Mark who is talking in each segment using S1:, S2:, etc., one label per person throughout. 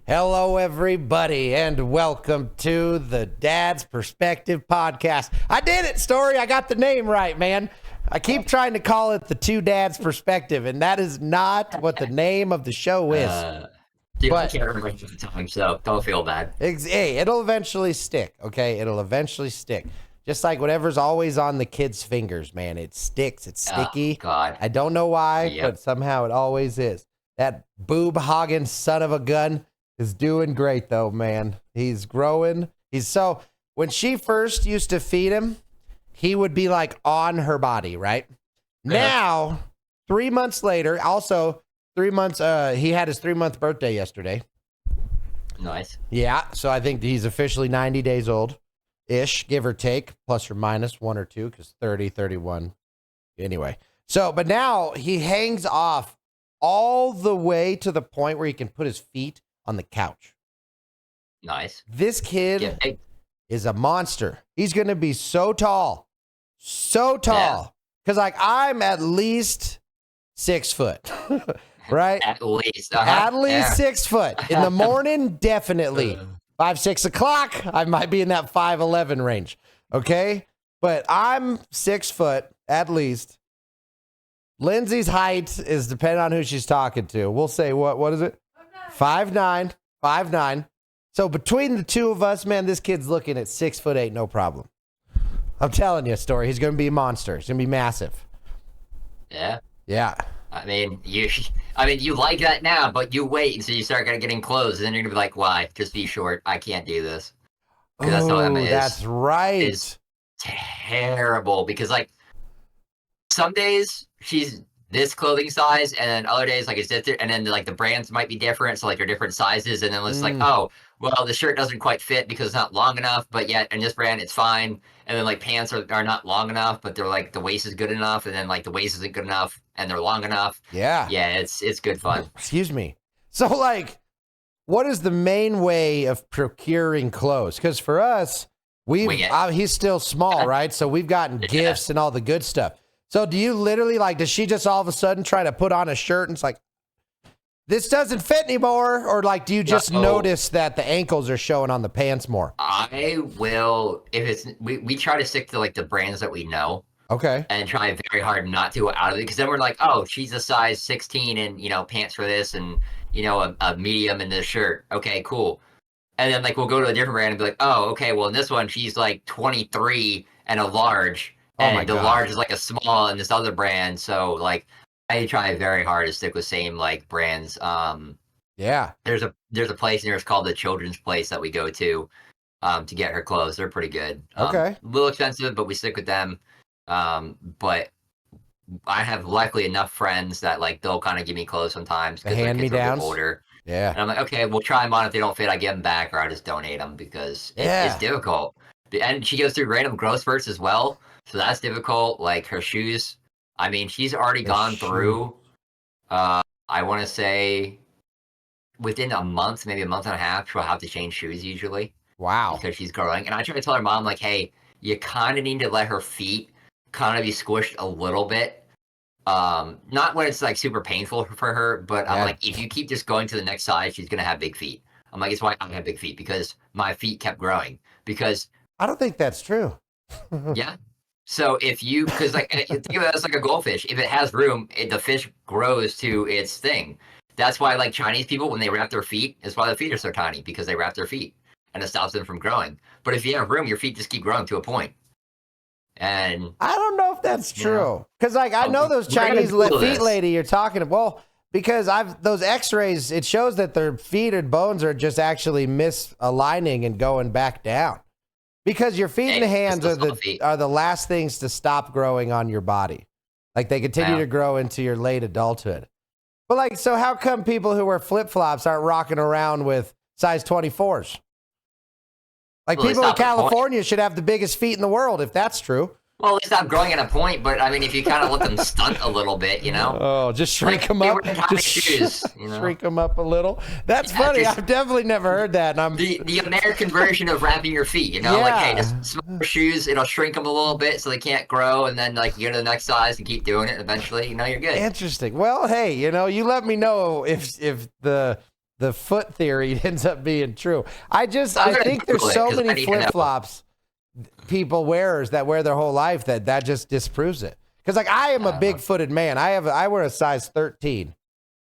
S1: Hello, everybody, and welcome to the Dad's Perspective Podcast. I did it, Story. I got the name right, man. I keep trying to call it the Two Dads Perspective, and that is not what the name of the show is.
S2: Dude, I can't remember at the time, so don't feel bad.
S1: Hey, it'll eventually stick, okay? It'll eventually stick. Just like whatever's always on the kids' fingers, man. It sticks. It's sticky.
S2: Oh, God.
S1: I don't know why, but somehow it always is. That boob-hogging son of a gun is doing great, though, man. He's growing. When she first used to feed him, he would be like on her body, right? Now, 3 months later, also 3 months, he had his 3-month birthday yesterday.
S2: Nice.
S1: Yeah, so I think he's officially 90 days old-ish, give or take, plus or minus 1 or 2, because 30, 31. Anyway, but now he hangs off all the way to the point where he can put his feet on the couch.
S2: Nice.
S1: This kid is a monster. He's going to be so tall. Because, I'm at least 6 foot, right?
S2: At least.
S1: At least 6 foot. In the morning, definitely. 5, 6 o'clock, I might be in that 5'11" range, okay? But I'm 6 foot, at least. Lindsay's height is depending on who she's talking to. We'll say, what is it? 5'9". So between the two of us, man, this kid's looking at 6'8", no problem. I'm telling you a story. He's going to be a monster. He's going to be massive.
S2: Yeah.
S1: Yeah.
S2: I mean, you like that now, but you wait until you start getting close, and then you're going to be like, why? Just be short. I can't do this.
S1: That's right.
S2: It's terrible because, like, some days she's this clothing size, and then other days like it's different, and then like the brands might be different, so like they're different sizes, and then it's like, oh well, the shirt doesn't quite fit because it's not long enough, but yet in this brand it's fine, and then like pants are not long enough, but they're like the waist is good enough, and then like the waist isn't good enough and they're long enough. Yeah, it's good fun.
S1: Excuse me. So like, what is the main way of procuring clothes? Because for us, he's still small, right? So we've gotten gifts and all the good stuff. So do you literally, like, does she just all of a sudden try to put on a shirt and it's like, this doesn't fit anymore? Or like, do you just notice that the ankles are showing on the pants more?
S2: I will, if it's, we try to stick to like the brands that we know.
S1: Okay.
S2: And try very hard not to go out of it. Because then we're like, oh, she's a size 16 and, pants for this and, a medium in this shirt. Okay, cool. And then like, we'll go to a different brand and be like, oh, okay, well in this one, she's like 23 and a large. And the large is like a small in this other brand. So like I try very hard to stick with same like brands.
S1: Yeah. There's
S2: a place near us called the Children's Place that we go to get her clothes. They're pretty good.
S1: Okay.
S2: A little expensive, but we stick with them. But I have luckily enough friends that like they'll kind of give me clothes sometimes because their kids are older.
S1: Yeah.
S2: And I'm like, okay, we'll try them on. If they don't fit, I give them back or I just donate them because it's difficult. And she goes through random growth spurts as well. So that's difficult. Like her shoes, I mean, she's already gone through, I want to say within a month, maybe a month and a half, she'll have to change shoes usually.
S1: Wow.
S2: Because she's growing. And I try to tell her mom, like, hey, you kind of need to let her feet kind of be squished a little bit. Not when it's like super painful for her, but I'm like, if you keep just going to the next size, she's going to have big feet. I'm like, it's why I have big feet because my feet kept growing because.
S1: I don't think that's true.
S2: Yeah. So because like think of it as like a goldfish. If it has room, the fish grows to its thing. That's why like Chinese people, when they wrap their feet, is why their feet are so tiny because they wrap their feet and it stops them from growing. But if you have room, your feet just keep growing to a point. And
S1: I don't know if that's true because like I know those Chinese feet lady you're talking about. Well, because those X-rays, it shows that their feet and bones are just actually misaligning and going back down. Because your feet and hands are the last things to stop growing on your body. Like they continue to grow into your late adulthood. But like, so how come people who wear flip-flops aren't rocking around with size 24s? Like people in California should have the biggest feet in the world if that's true.
S2: Well, they stop growing at a point, but I mean, if you kind of let them stunt a little bit,
S1: Oh, just shrink them up. Just
S2: shoes,
S1: shrink them up a little. That's funny. I've definitely never heard that. And
S2: the American version of wrapping your feet, like, hey, just smaller shoes, it'll shrink them a little bit so they can't grow, and then like you go to the next size and keep doing it. And eventually, you're good.
S1: Interesting. Well, hey, you let me know if the the foot theory ends up being true. I think there's
S2: Google it,
S1: so
S2: 'cause I
S1: many
S2: need to know.
S1: flip flops people wearers that wear their whole life that just disproves it. Because like I am a big footed man. I wear a size 13,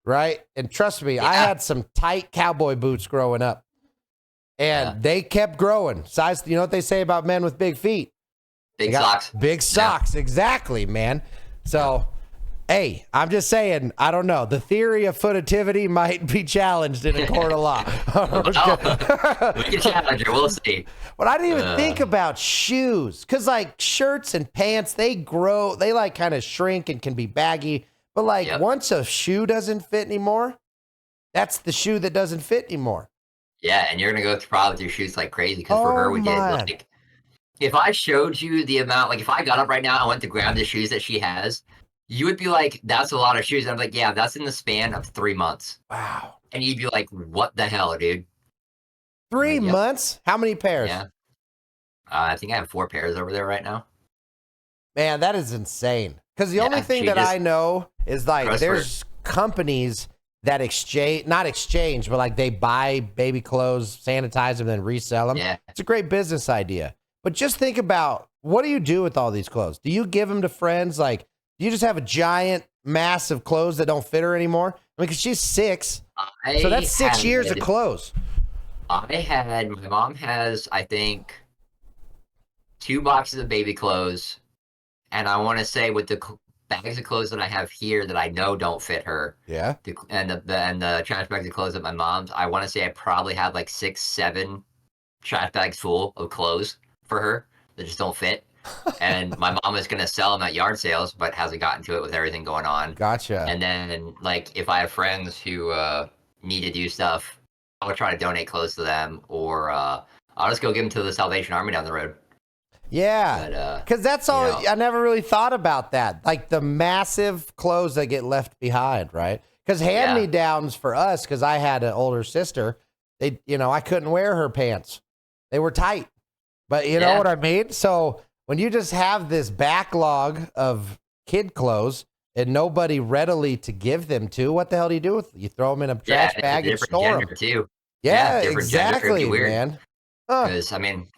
S1: right? And trust me, I had some tight cowboy boots growing up, and they kept growing. Size, you know what they say about men with big feet?
S2: Big socks.
S1: Big socks, exactly, man. So, hey, I'm just saying, I don't know. The theory of footativity might be challenged in a court of law.
S2: We can challenge it. We'll see.
S1: But I didn't even think about shoes, because like shirts and pants, they grow, they like kind of shrink and can be baggy. But like once a shoe doesn't fit anymore, that's the shoe that doesn't fit anymore.
S2: Yeah, and you're gonna go probably with your shoes like crazy, because for her we did like. If I showed you the amount, like if I got up right now and went to grab the shoes that she has, you would be like, that's a lot of shoes. And I'm like, yeah, that's in the span of 3 months.
S1: Wow.
S2: And you'd be like, what the hell, dude?
S1: 3 months? How many pairs?
S2: Yeah. I think I have 4 pairs over there right now.
S1: Man, that is insane. Because the only thing that I know is like there's companies that not exchange, but like they buy baby clothes, sanitize them, then resell them.
S2: Yeah.
S1: It's a great business idea. But just think about, what do you do with all these clothes? Do you give them to friends? Like, do you just have a giant mass of clothes that don't fit her anymore? I mean, because she's 6. So that's 6 years of clothes.
S2: My mom has, I think, 2 boxes of baby clothes. And I want to say with the bags of clothes that I have here that I know don't fit her.
S1: Yeah.
S2: And the trash bags of clothes at my mom's, I want to say I probably have like 6, 7 trash bags full of clothes for her that just don't fit. And my mom is going to sell them at yard sales, but hasn't gotten to it with everything going on.
S1: Gotcha.
S2: And then, like, if I have friends who need to do stuff, I'll try to donate clothes to them, or I'll just go give them to the Salvation Army down the road.
S1: Yeah, because that's all. I never really thought about that. Like the massive clothes that get left behind, right? Because hand-me-downs for us, because I had an older sister, I couldn't wear her pants. They were tight. But you know what I mean? So when you just have this backlog of kid clothes and nobody readily to give them to, what the hell do you do with them? You throw them in a trash bag and store them.
S2: Too.
S1: Yeah, exactly, man.
S2: Because, I mean,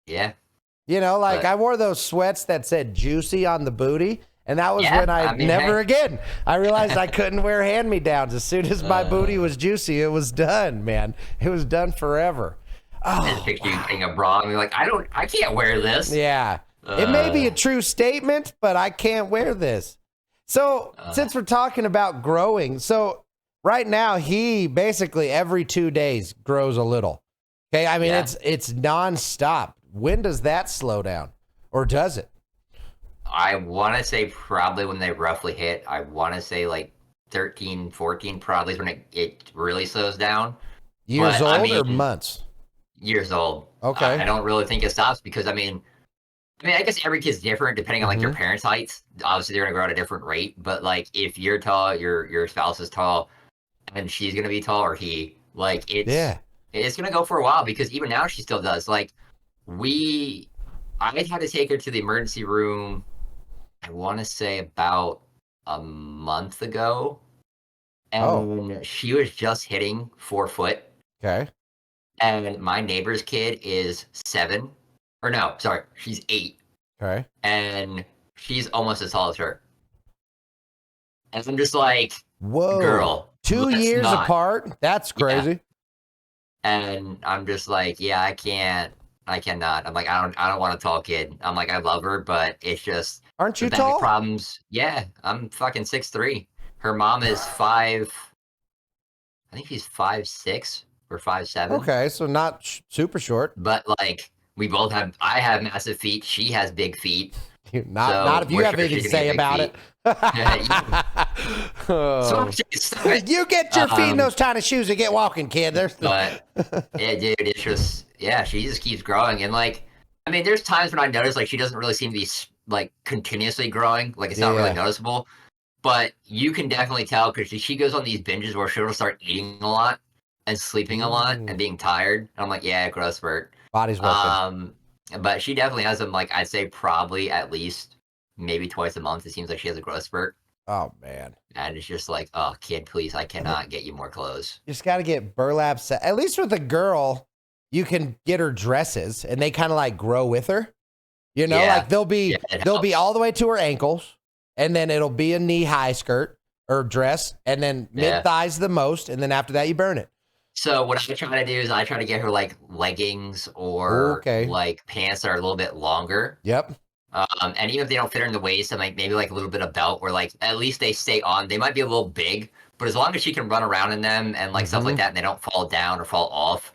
S1: I wore those sweats that said juicy on the booty. And that was when again. I realized I couldn't wear hand-me-downs. As soon as my booty was juicy, it was done, man. It was done forever.
S2: I picture you getting a bra and you're like, I can't wear this.
S1: Yeah. It may be a true statement, but I can't wear this. So since we're talking about growing, so right now he basically every 2 days grows a little. Okay. I mean, it's nonstop. When does that slow down, or does it?
S2: I want to say probably when they roughly hit, I want to say like 13, 14 probably is when it really slows down.
S1: Years old or months?
S2: Years old.
S1: Okay.
S2: I don't really think it stops because I guess every kid's different depending on like their parents' heights. Obviously, they're gonna grow at a different rate. But like, if you're tall, your spouse is tall, and she's gonna be tall, or he, like, it's gonna go for a while because even now she still does. Like, I had to take her to the emergency room. I want to say about a month ago, and she was just hitting 4 foot.
S1: Okay.
S2: And my neighbor's kid is 7. Or no, sorry, she's 8.
S1: Okay.
S2: And she's almost as tall as her. And I'm just like,
S1: whoa,
S2: girl.
S1: 2 years apart? That's crazy.
S2: Yeah. And I'm just like, yeah, I cannot. I'm like, I don't want a tall kid. I'm like, I love her, but it's just
S1: aren't you tall?
S2: Problems. Yeah, I'm fucking 6'3". Her mom is 5. I think she's 5'6". Or 5'7".
S1: Okay, so not super short.
S2: But like I have massive feet. She has big feet.
S1: Not if you have anything to say about it. You get your feet in those tiny shoes and get walking, kid.
S2: But yeah, dude, it's just she just keeps growing. And like, I mean, there's times when I notice like she doesn't really seem to be like continuously growing. Like it's not really noticeable. But you can definitely tell because she goes on these binges where she'll start eating a lot and sleeping a lot and being tired. And I'm like, yeah, growth spurt.
S1: Body's working.
S2: But she definitely has them, like, I'd say probably at least maybe twice a month. It seems like she has a growth spurt.
S1: Oh man.
S2: And it's just like, oh, kid, please, I cannot get you more clothes.
S1: You just got to get burlap set. At least with a girl, you can get her dresses, and they kind of like grow with her. You know,
S2: Yeah.
S1: like they'll be
S2: helps.
S1: all the way to her ankles, and then it'll be a knee high skirt or dress, and then mid thighs the most, and then after that you burn it.
S2: So what I try to do is I try to get her like leggings or like pants that are a little bit longer.
S1: Yep.
S2: And even if they don't fit her in the waist, and like maybe like a little bit of belt, or like at least they stay on. They might be a little big, but as long as she can run around in them and like stuff like that, and they don't fall down or fall off,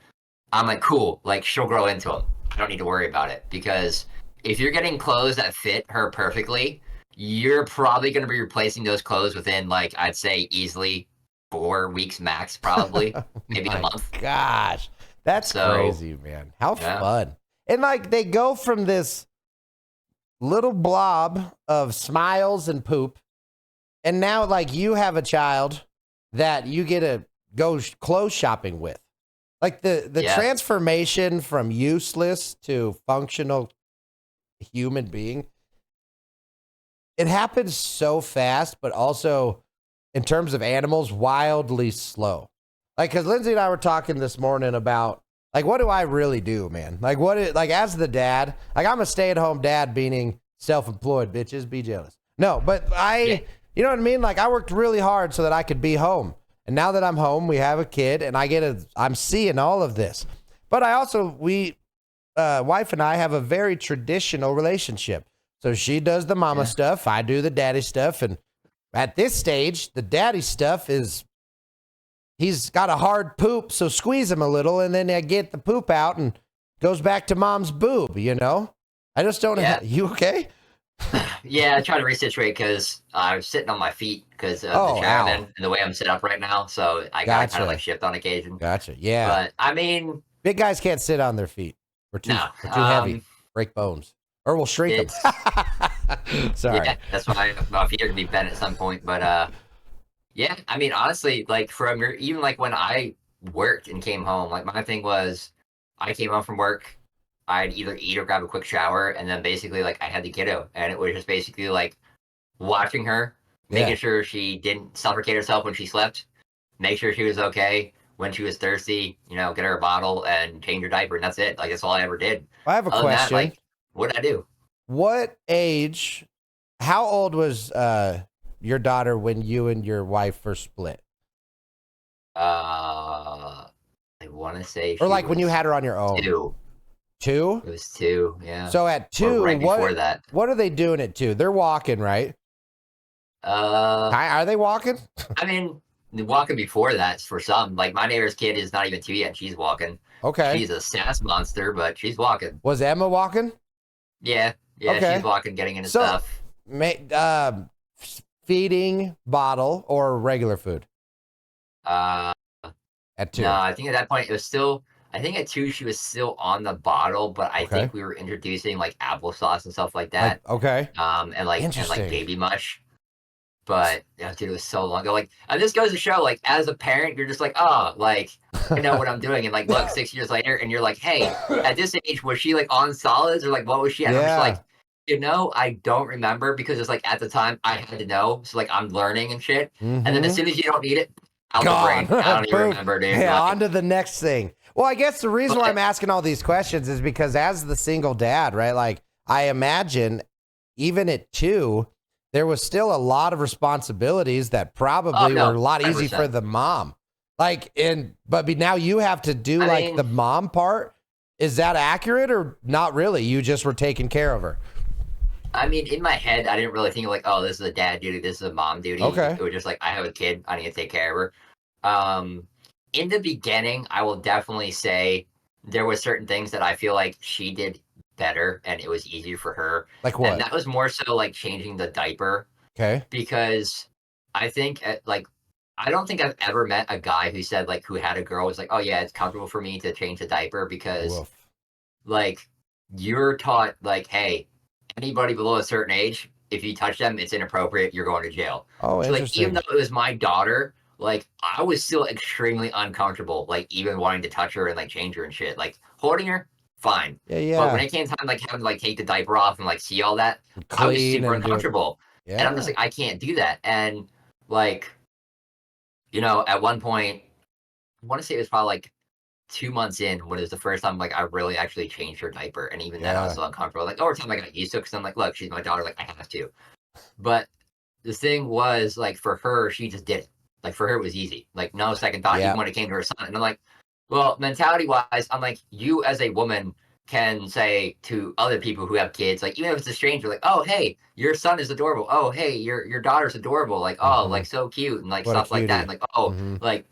S2: I'm like, cool. Like she'll grow into them. I don't need to worry about it, because if you're getting clothes that fit her perfectly, you're probably going to be replacing those clothes within like, I'd say easily 4 weeks max, probably maybe a month.
S1: Gosh, that's crazy, man. How fun. And like they go from this little blob of smiles and poop, and now like you have a child that you get to go clothes shopping with. Like the transformation from useless to functional human being, it happens so fast, but also in terms of animals, wildly slow. Like, because Lindsay and I were talking this morning about, like, what do I really do, man? Like, like, as the dad, like, I'm a stay-at-home dad, meaning self-employed, bitches, be jealous. No, but you know what I mean? Like, I worked really hard so that I could be home. And now that I'm home, we have a kid, and I'm seeing all of this. But I also, wife and I have a very traditional relationship. So she does the mama stuff, I do the daddy stuff, and at this stage, the daddy stuff is, he's got a hard poop, so squeeze him a little, and then I get the poop out and goes back to mom's boob, you know? I just don't have, you okay?
S2: Yeah, I try to resituate because I'm sitting on my feet because of the chairman and the way I'm set up right now, so I got to kind of like shift on occasion.
S1: Gotcha, yeah.
S2: But, I mean...
S1: Big guys can't sit on their feet. We're too heavy. Break bones. Or we'll shrink them. Sorry.
S2: Yeah, that's why my feet are going to be bent at some point. But, yeah, I mean, honestly, like, even, like, when I worked and came home, like, my thing was, I came home from work, I'd either eat or grab a quick shower, and then basically, like, I had the kiddo, and it was just basically, like, watching her, making sure she didn't suffocate herself when she slept, make sure she was okay. When she was thirsty, you know, get her a bottle and change her diaper, and that's it. Like, that's all I ever did.
S1: I have a question.
S2: That, like, what did I do?
S1: What age, how old was your daughter when you and your wife first split?
S2: I want to say,
S1: or like when you had her on your own.
S2: 2.
S1: 2?
S2: It was 2, yeah.
S1: So at 2,
S2: right before that.
S1: What are they doing at 2? They're walking, right? Are they walking?
S2: I mean, walking before that for some. Like, my neighbor's kid is not even 2 yet, and she's walking.
S1: Okay.
S2: She's a sass monster, but she's walking.
S1: Was Emma walking?
S2: Yeah, she's walking, getting into stuff.
S1: Feeding, bottle, or regular food?
S2: At
S1: 2.
S2: No, I think at that point it was still. I think at 2 she was still on the bottle, but I think we were introducing like applesauce and stuff like that. And like baby mush. But dude, it was so long ago. Like, and this goes to show, like, as a parent, you're just like, oh, like, I know what I'm doing. And like, look, 6 years later, and you're like, hey, at this age, was she like on solids, or like what was she at? I'm just like, you know, I don't remember, because it's like at the time I had to know. So like I'm learning and shit. And then as soon as you don't need it, out the brain. I don't even remember, dude.
S1: Yeah, on to the next thing. Well, I guess the reason why I'm asking all these questions is because as the single dad, right? Like, I imagine even at 2, there was still a lot of responsibilities that probably were a lot
S2: 100%.
S1: easy for the mom. Like, but now you have to do the mom part. Is that accurate or not really? You just were taking care of her.
S2: I mean, in my head, I didn't really think like, oh, this is a dad duty, this is a mom duty.
S1: Okay.
S2: It was just like, I have a kid, I need to take care of her. In the beginning, I will definitely say there were certain things that I feel like she did better and it was easier for her.
S1: Like what?
S2: And that was more so like changing the diaper.
S1: Okay.
S2: Because I think like, I don't think I've ever met a guy who said like, who had a girl was like, oh yeah, it's comfortable for me to change the diaper, because like you're taught like, hey, anybody below a certain age, if you touch them, it's inappropriate, you're going to jail.
S1: Oh,
S2: so,
S1: interesting.
S2: Like, even though it was my daughter, like I was still extremely uncomfortable, like even wanting to touch her and like change her and shit. Like holding her, fine.
S1: Yeah.
S2: But when it came time like having to like take the diaper off and like see all that, I was super uncomfortable.
S1: Yeah.
S2: And I'm just like, I can't do that. And like, at one point, I want to say it was probably like 2 months in when it was the first time like I really actually changed her diaper, and even then I was still uncomfortable. Like over time I got used to it because I'm like, look, she's my daughter, like I have to. But the thing was, like, for her, she just did it. Like for her, it was easy. Like no second thought, even when it came to her son. And I'm like, well, mentality wise, I'm like, you as a woman can say to other people who have kids, like even if it's a stranger, like, oh hey, your son is adorable. Oh hey, your daughter's adorable. Like oh, like so cute and like
S1: What a
S2: stuff like that. And
S1: cutie.
S2: like oh, like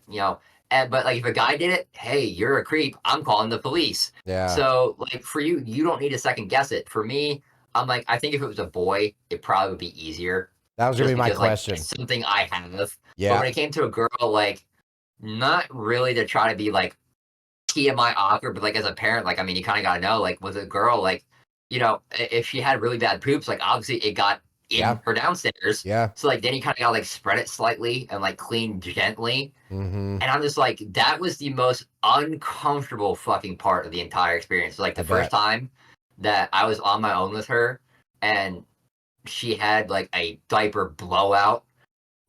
S2: And but like if a guy did it, hey, you're a creep. I'm calling the police.
S1: Yeah.
S2: So like for you, you don't need to second guess it. For me, I'm like, I think if it was a boy, it probably would be easier.
S1: That was gonna be my
S2: Because,
S1: question.
S2: like, it's something I have.
S1: Yeah.
S2: But when it came to a girl, like, not really to try to be like TMI awkward, but like as a parent, like I mean, you kind of gotta know, like with a girl, like if she had really bad poops, like obviously it got in her downstairs.
S1: Yeah.
S2: So like then you kind of gotta like spread it slightly and like clean gently.
S1: Mm-hmm.
S2: And I'm just like, that was the most uncomfortable fucking part of the entire experience. Like the first time that I was on my own with her, and she had like a diaper blowout,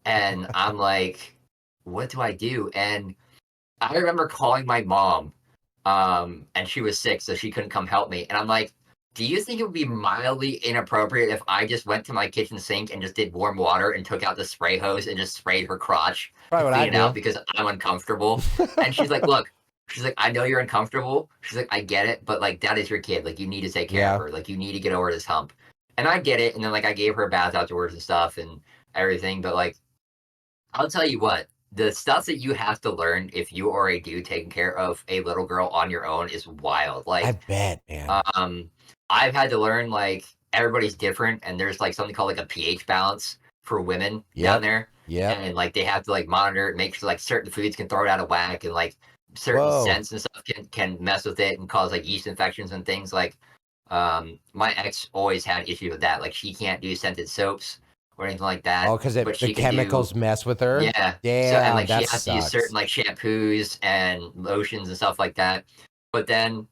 S2: and I'm like, what do I do? And I remember calling my mom, and she was sick, so she couldn't come help me. And I'm like, do you think it would be mildly inappropriate if I just went to my kitchen sink and just did warm water and took out the spray hose and just sprayed her crotch to clean it out because I'm uncomfortable? And she's like, look, she's like, I know you're uncomfortable. She's like, I get it, but like that is your kid. Like you need to take care of her. Like you need to get over this hump. And I get it. And then like I gave her a bath afterwards and stuff and everything. But like, I'll tell you what, the stuff that you have to learn if you are a dude taking care of a little girl on your own is wild. Like
S1: I bet, man.
S2: I've had to learn like everybody's different, and there's like something called like a pH balance for women down there.
S1: Yeah.
S2: And like they have to like monitor it, make sure like certain foods can throw it out of whack, and like certain scents and stuff can mess with it and cause like yeast infections and things. Like my ex always had issues with that. Like she can't do scented soaps or anything like that.
S1: Oh, because the chemicals mess with her?
S2: Yeah.
S1: Yeah.
S2: So, and like she has to use certain like shampoos and lotions and stuff like that. But then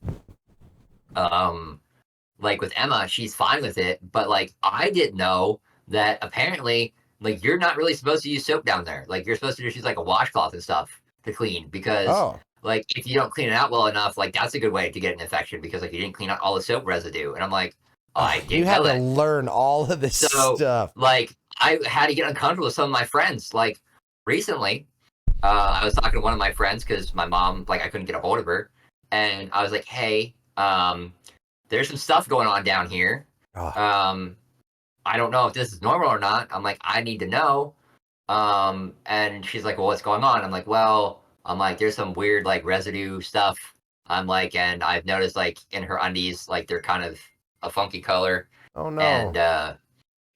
S2: like with Emma, she's fine with it, but like I didn't know that apparently like you're not really supposed to use soap down there. Like you're supposed to just use like a washcloth and stuff to clean, because like if you don't clean it out well enough, like that's a good way to get an infection, because like you didn't clean out all the soap residue. And I'm like, I didn't
S1: you had
S2: know
S1: to
S2: that.
S1: learn all of this stuff.
S2: Like I had to get uncomfortable with some of my friends. Like recently, I was talking to one of my friends because my mom, like I couldn't get a hold of her, and I was like, hey, there's some stuff going on down here. I don't know if this is normal or not. I'm like, I need to know. And she's like, well, what's going on? I'm like, well, there's some weird like residue stuff. I'm like, and I've noticed like in her undies, like they're kind of a funky color.
S1: Oh no.
S2: And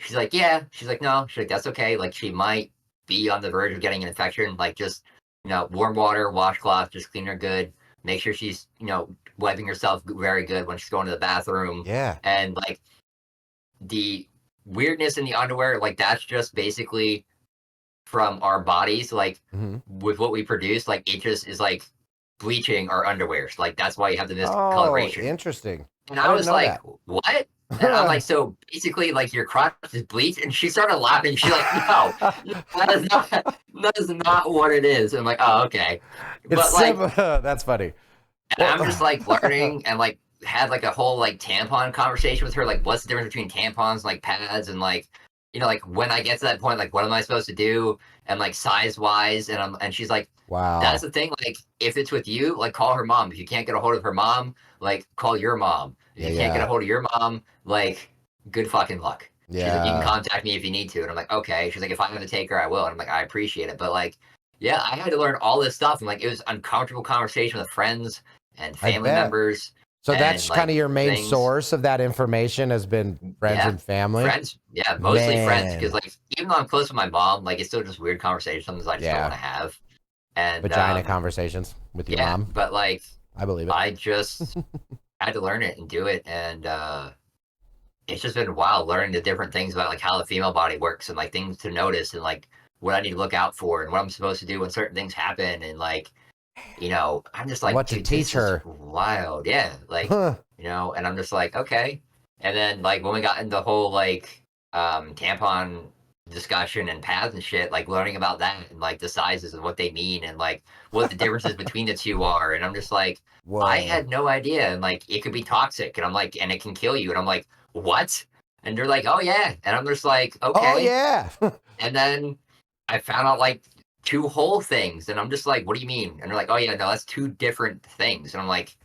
S2: she's like, yeah. She's like, no. She's like, that's okay. Like she might be on the verge of getting an infection. Like just warm water, washcloth, just clean her good. Make sure she's wiping herself very good when she's going to the bathroom.
S1: Yeah.
S2: And like the weirdness in the underwear, like that's just basically from our bodies, like with what we produce, like it just is like bleaching our underwear. So, like that's why you have the discoloration.
S1: Oh, interesting.
S2: And I was like, what? And I'm like, so basically like your crotch is bleached? And she started laughing. She's like, no, that is not what it is. And I'm like, oh, okay. But like
S1: that's funny.
S2: And I'm just like learning, and like had like a whole like tampon conversation with her, like what's the difference between tampons and like pads, and like like when I get to that point, like what am I supposed to do, and like size wise, and she's like,
S1: wow,
S2: that's the thing, like if it's with you, like call her mom. If you can't get a hold of her mom, like call your mom. If you can't get a hold of your mom, like good fucking luck. She's like, you can contact me if you need to. And I'm like, okay. She's like, if I have to take her, I will. And I'm like, I appreciate it. But like, yeah, I had to learn all this stuff. And like, it was uncomfortable conversation with friends and family members.
S1: So that's kind of your main source of that information has been friends and family?
S2: Friends. Yeah, mostly friends. Because like, even though I'm close with my mom, like it's still just weird conversations sometimes I just don't want to have. And
S1: vagina conversations with your mom.
S2: But like,
S1: I believe it.
S2: I just had to learn it and do it. And it's just been wild learning the different things about like how the female body works, and like things to notice, and like what I need to look out for, and what I'm supposed to do when certain things happen. And like, I'm just like,
S1: what to teach her.
S2: Wild. Yeah. Like, and I'm just like, okay. And then like when we got into the whole like tampon discussion and paths and shit, like learning about that and like the sizes and what they mean and like what the differences between the two are. And I'm just like,
S1: Whoa.
S2: I had no idea. And like, it could be toxic. And I'm like, and it can kill you. And I'm like, what? And they're like, oh yeah. And I'm just like, okay.
S1: Oh yeah.
S2: And then I found out like 2 whole things. And I'm just like, what do you mean? And they're like, oh yeah, no, that's 2 different things. And I'm like,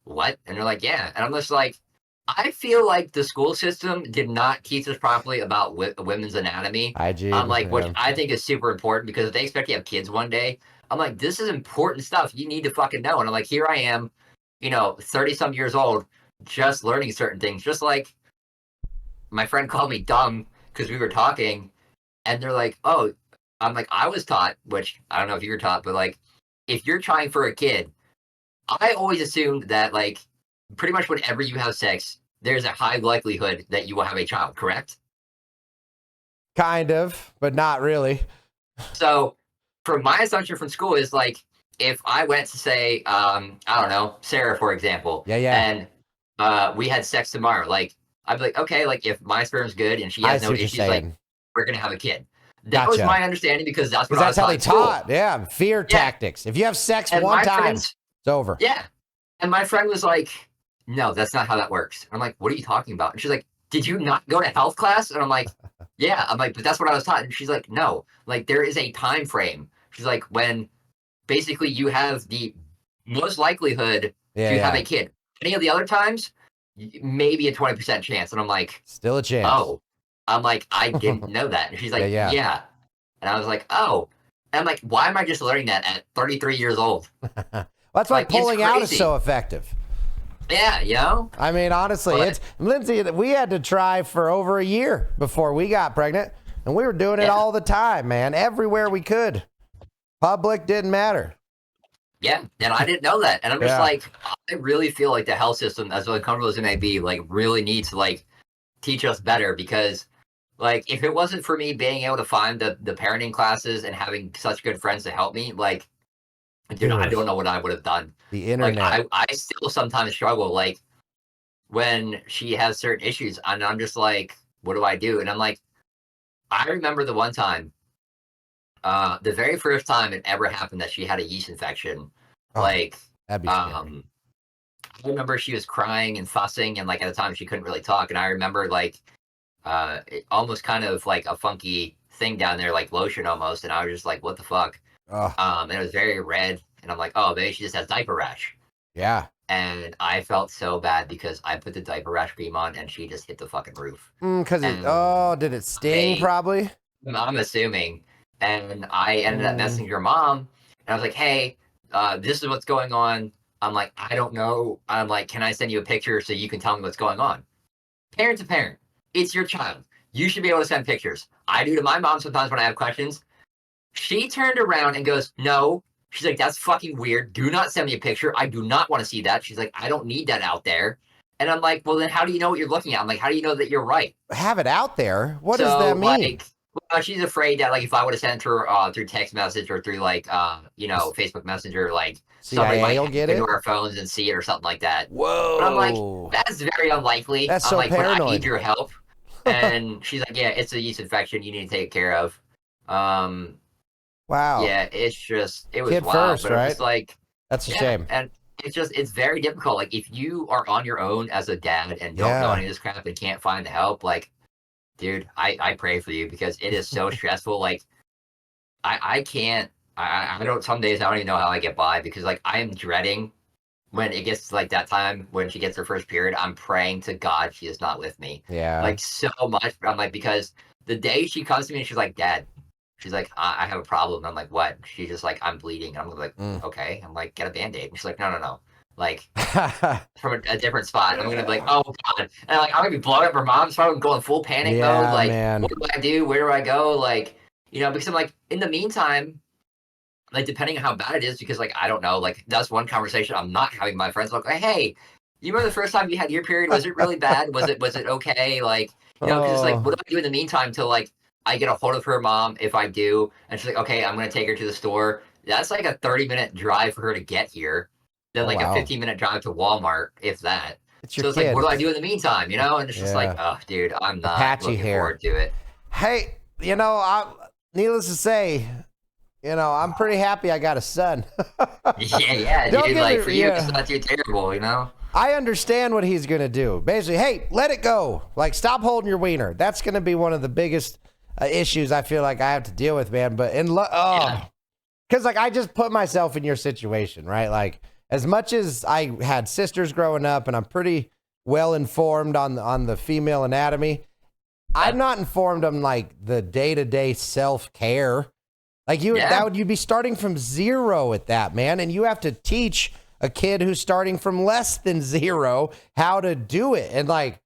S2: what? And they're like, yeah. And I'm just like, I feel like the school system did not teach us properly about women's anatomy.
S1: Hygiene,
S2: I'm like, which
S1: yeah.
S2: I think is super important because if they expect you to have kids one day, I'm like, this is important stuff. You need to fucking know. And I'm like, here I am, 30 some years old, just learning certain things. Just like my friend called me dumb because we were talking, and they're like, oh, I'm like, I was taught, which I don't know if you were taught, but like, if you're trying for a kid, I always assumed that like, pretty much whenever you have sex, there's a high likelihood that you will have a child, correct?
S1: Kind of, but not really.
S2: So, from my assumption from school is like, if I went to say, I don't know, Sarah, for example,
S1: Yeah.
S2: and we had sex tomorrow, like, I'd be like, okay, like if my sperm's good and she has no issues, like, we're gonna have a kid. That was my understanding because that's what I was
S1: how they taught.
S2: School.
S1: Yeah, fear tactics. If you have sex one time, it's over.
S2: Yeah, and my friend was like, no, that's not how that works. I'm like, what are you talking about? And she's like, did you not go to health class? And I'm like, yeah. I'm like, but that's what I was taught. And she's like, no, like there is a time frame. She's like, when basically you have the most likelihood to have a kid. Any of the other times, maybe a 20% chance. And I'm like,
S1: still a chance.
S2: Oh, I'm like, I didn't know that. And she's like, yeah. And I was like, oh. And I'm like, why am I just learning that at 33 years old?
S1: That's why pulling out is so effective.
S2: Yeah,
S1: I mean, honestly, it's Lindsay. We had to try for over a year before we got pregnant, and we were doing it all the time, man. Everywhere we could. Public didn't matter.
S2: Yeah, and I didn't know that, and I'm just like, I really feel like the health system, as uncomfortable as it may be, like really needs to like teach us better because, like, if it wasn't for me being able to find the parenting classes and having such good friends to help me, like. Dude, I don't know what I would have done.
S1: The internet.
S2: Like, I still sometimes struggle, like, when she has certain issues, and I'm just like, what do I do? And I'm like, I remember the one time, the very first time it ever happened that she had a yeast infection. Like,
S1: that'd be scary.
S2: I remember she was crying and fussing, and, like, at the time she couldn't really talk. And I remember, like, it almost kind of like a funky thing down there, like lotion almost. And I was just like, what the fuck? And it was very red, and I'm like, oh, maybe she just has diaper rash.
S1: Yeah.
S2: And I felt so bad because I put the diaper rash cream on, and she just hit the fucking roof.
S1: Because did it sting? Probably.
S2: I'm assuming. And I ended up messaging your mom, and I was like, hey, this is what's going on. I'm like, I don't know. I'm like, can I send you a picture so you can tell me what's going on? Parent to parent, it's your child. You should be able to send pictures. I do to my mom sometimes when I have questions. She turned around and goes, no. She's like, that's fucking weird. Do not send me a picture. I do not want to see that. She's like, I don't need that out there. And I'm like, well, then how do you know what you're looking at? I'm like, how do you know that you're right?
S1: Have it out there? What does that mean?
S2: Like, well, she's afraid that, like, if I would have sent her through text message or through, like, Facebook Messenger, like, somebody might get into our phones and see it or something like that.
S1: Whoa.
S2: But I'm like, that's very unlikely.
S1: That's
S2: I'm like,
S1: paranoid.
S2: But I need your help. And she's like, yeah, it's a yeast infection. You need to take care of.
S1: Wow.
S2: Yeah, it was
S1: Kid
S2: wild,
S1: first,
S2: but
S1: right?
S2: it's like,
S1: that's a shame.
S2: And it's very difficult. Like, if you are on your own as a dad and don't know any of this crap and can't find the help, like, dude, I pray for you because it is so stressful. Like, I can't, I don't, some days I don't even know how I get by because, like, I am dreading when it gets to, like, that time when she gets her first period. I'm praying to God she is not with me.
S1: Yeah.
S2: Like, so much. I'm like, because the day she comes to me and she's like, Dad, she's like, I have a problem. And I'm like, what? She's just like, I'm bleeding. And I'm like, okay. I'm like, get a Band-Aid. And she's like, no. Like, from a different spot. And I'm going to be like, oh, God. And like, I'm going to be blowing up her mom's phone, going full panic mode. Like, what do I do? Where do I go? Like, because I'm like, in the meantime, like, depending on how bad it is, because, like, I don't know. Like, that's one conversation I'm not having with my friends. Like, hey, you remember the first time you had your period? Was it really bad? Was it okay? Like, because it's like, what do I do in the meantime till, like, I get a hold of her mom if I do, and she's like, okay, I'm going to take her to the store. That's like a 30-minute drive for her to get here. Then like a 15-minute drive to Walmart, if that. So it's like, what do I do in the meantime, And it's just like, oh, dude, I'm not looking forward to it.
S1: Hey, needless to say, I'm pretty happy I got a son.
S2: Yeah, dude. Like for you, it's not too terrible,
S1: I understand what he's gonna do. Basically, hey, let it go. Like, stop holding your wiener. That's gonna be one of the biggest issues I feel like I have to deal with, man. But because like I just put myself in your situation, right? Like, as much as I had sisters growing up, and I'm pretty well informed on the female anatomy, I'm not informed on like the day-to-day self-care. Like you'd be starting from zero at that, man. And you have to teach a kid who's starting from less than zero how to do it. And like,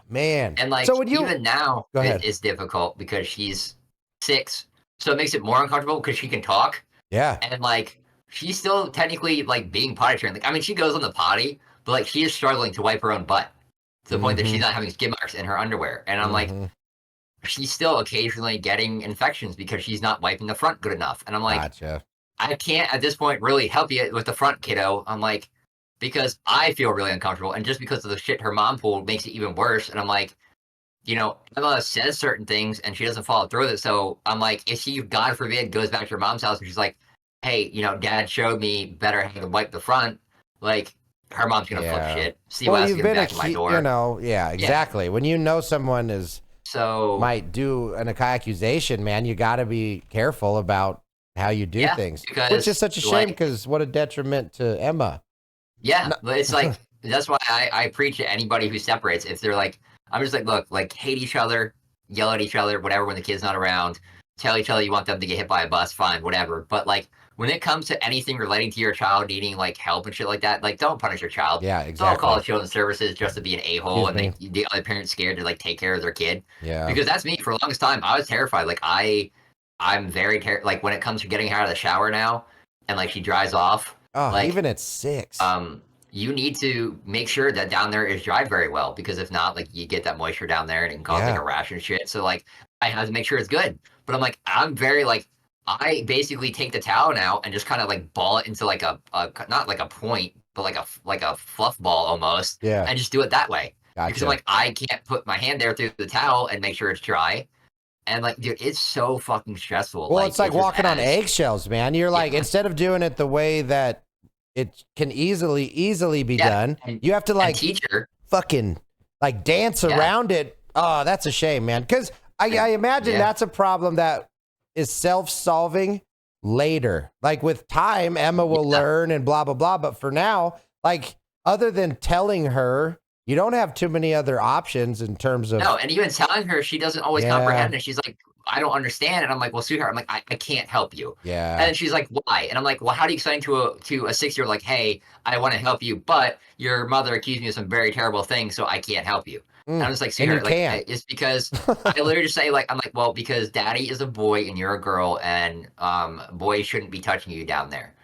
S1: man.
S2: And like, so even now it's difficult because she's 6. So it makes it more uncomfortable because she can talk.
S1: Yeah.
S2: And like, she's still technically like being potty trained. Like, I mean, she goes on the potty, but like she is struggling to wipe her own butt to the point that she's not having skid marks in her underwear. And I'm like, she's still occasionally getting infections because she's not wiping the front good enough. And I'm like,
S1: gotcha.
S2: I can't at this point really help you with the front, kiddo. I'm like, because I feel really uncomfortable. And just because of the shit her mom pulled makes it even worse. And I'm like, Emma says certain things and she doesn't follow through with it. So I'm like, if she, God forbid, goes back to her mom's house and she's like, hey, Dad showed me better how to wipe the front, like, her mom's going to flip shit. See why you've been back at my door.
S1: Exactly. When someone might do an accusation, man, you got to be careful about how you do things, which is such a shame because what a detriment to Emma.
S2: Yeah, but it's like, that's why I preach to anybody who separates. If they're like, I'm just like, look, like, hate each other, yell at each other, whatever, when the kid's not around, tell each other you want them to get hit by a bus, fine, whatever. But like, when it comes to anything relating to your child needing like help and shit like that, like, don't punish your child.
S1: Yeah, exactly.
S2: Don't call children's services just to be an a-hole and make the other parent scared to like take care of their kid.
S1: Yeah.
S2: Because that's me. For the longest time, I was terrified. Like, I'm very like, when it comes to getting her out of the shower now, and like she dries off.
S1: Oh,
S2: like,
S1: even at 6.
S2: You need to make sure that down there is dried very well, because if not, like, you get that moisture down there and it can cause like a rash and shit. So like, I have to make sure it's good. But I'm like, I'm very like, I basically take the towel now and just kind of like ball it into like a not like a point, but like a fluff ball almost.
S1: Yeah.
S2: And just do it that way.
S1: Gotcha.
S2: Because I'm like, I can't put my hand there through the towel and make sure it's dry. And like, dude, it's so fucking stressful.
S1: Well, it's like walking on eggshells, man. You're like, instead of doing it the way that it can easily be done, you have to like
S2: teach her,
S1: fucking like dance around it. Oh, that's a shame, man. Because I imagine that's a problem that is self-solving later. Like, with time, Emma will learn and blah, blah, blah. But for now, like, other than telling her, you don't have too many other options in terms of...
S2: No, and even telling her, she doesn't always comprehend. And she's like, I don't understand. And I'm like, well, sweetheart, I'm like, I can't help you.
S1: Yeah.
S2: And she's like, why? And I'm like, well, how do you explain to a 6-year-old, like, hey, I want to help you, but your mother accused me of some very terrible things, so I can't help you. And I'm just like, sweetheart, like, it's because I literally just say, like, I'm like, well, because daddy is a boy and you're a girl, and boys shouldn't be touching you down there.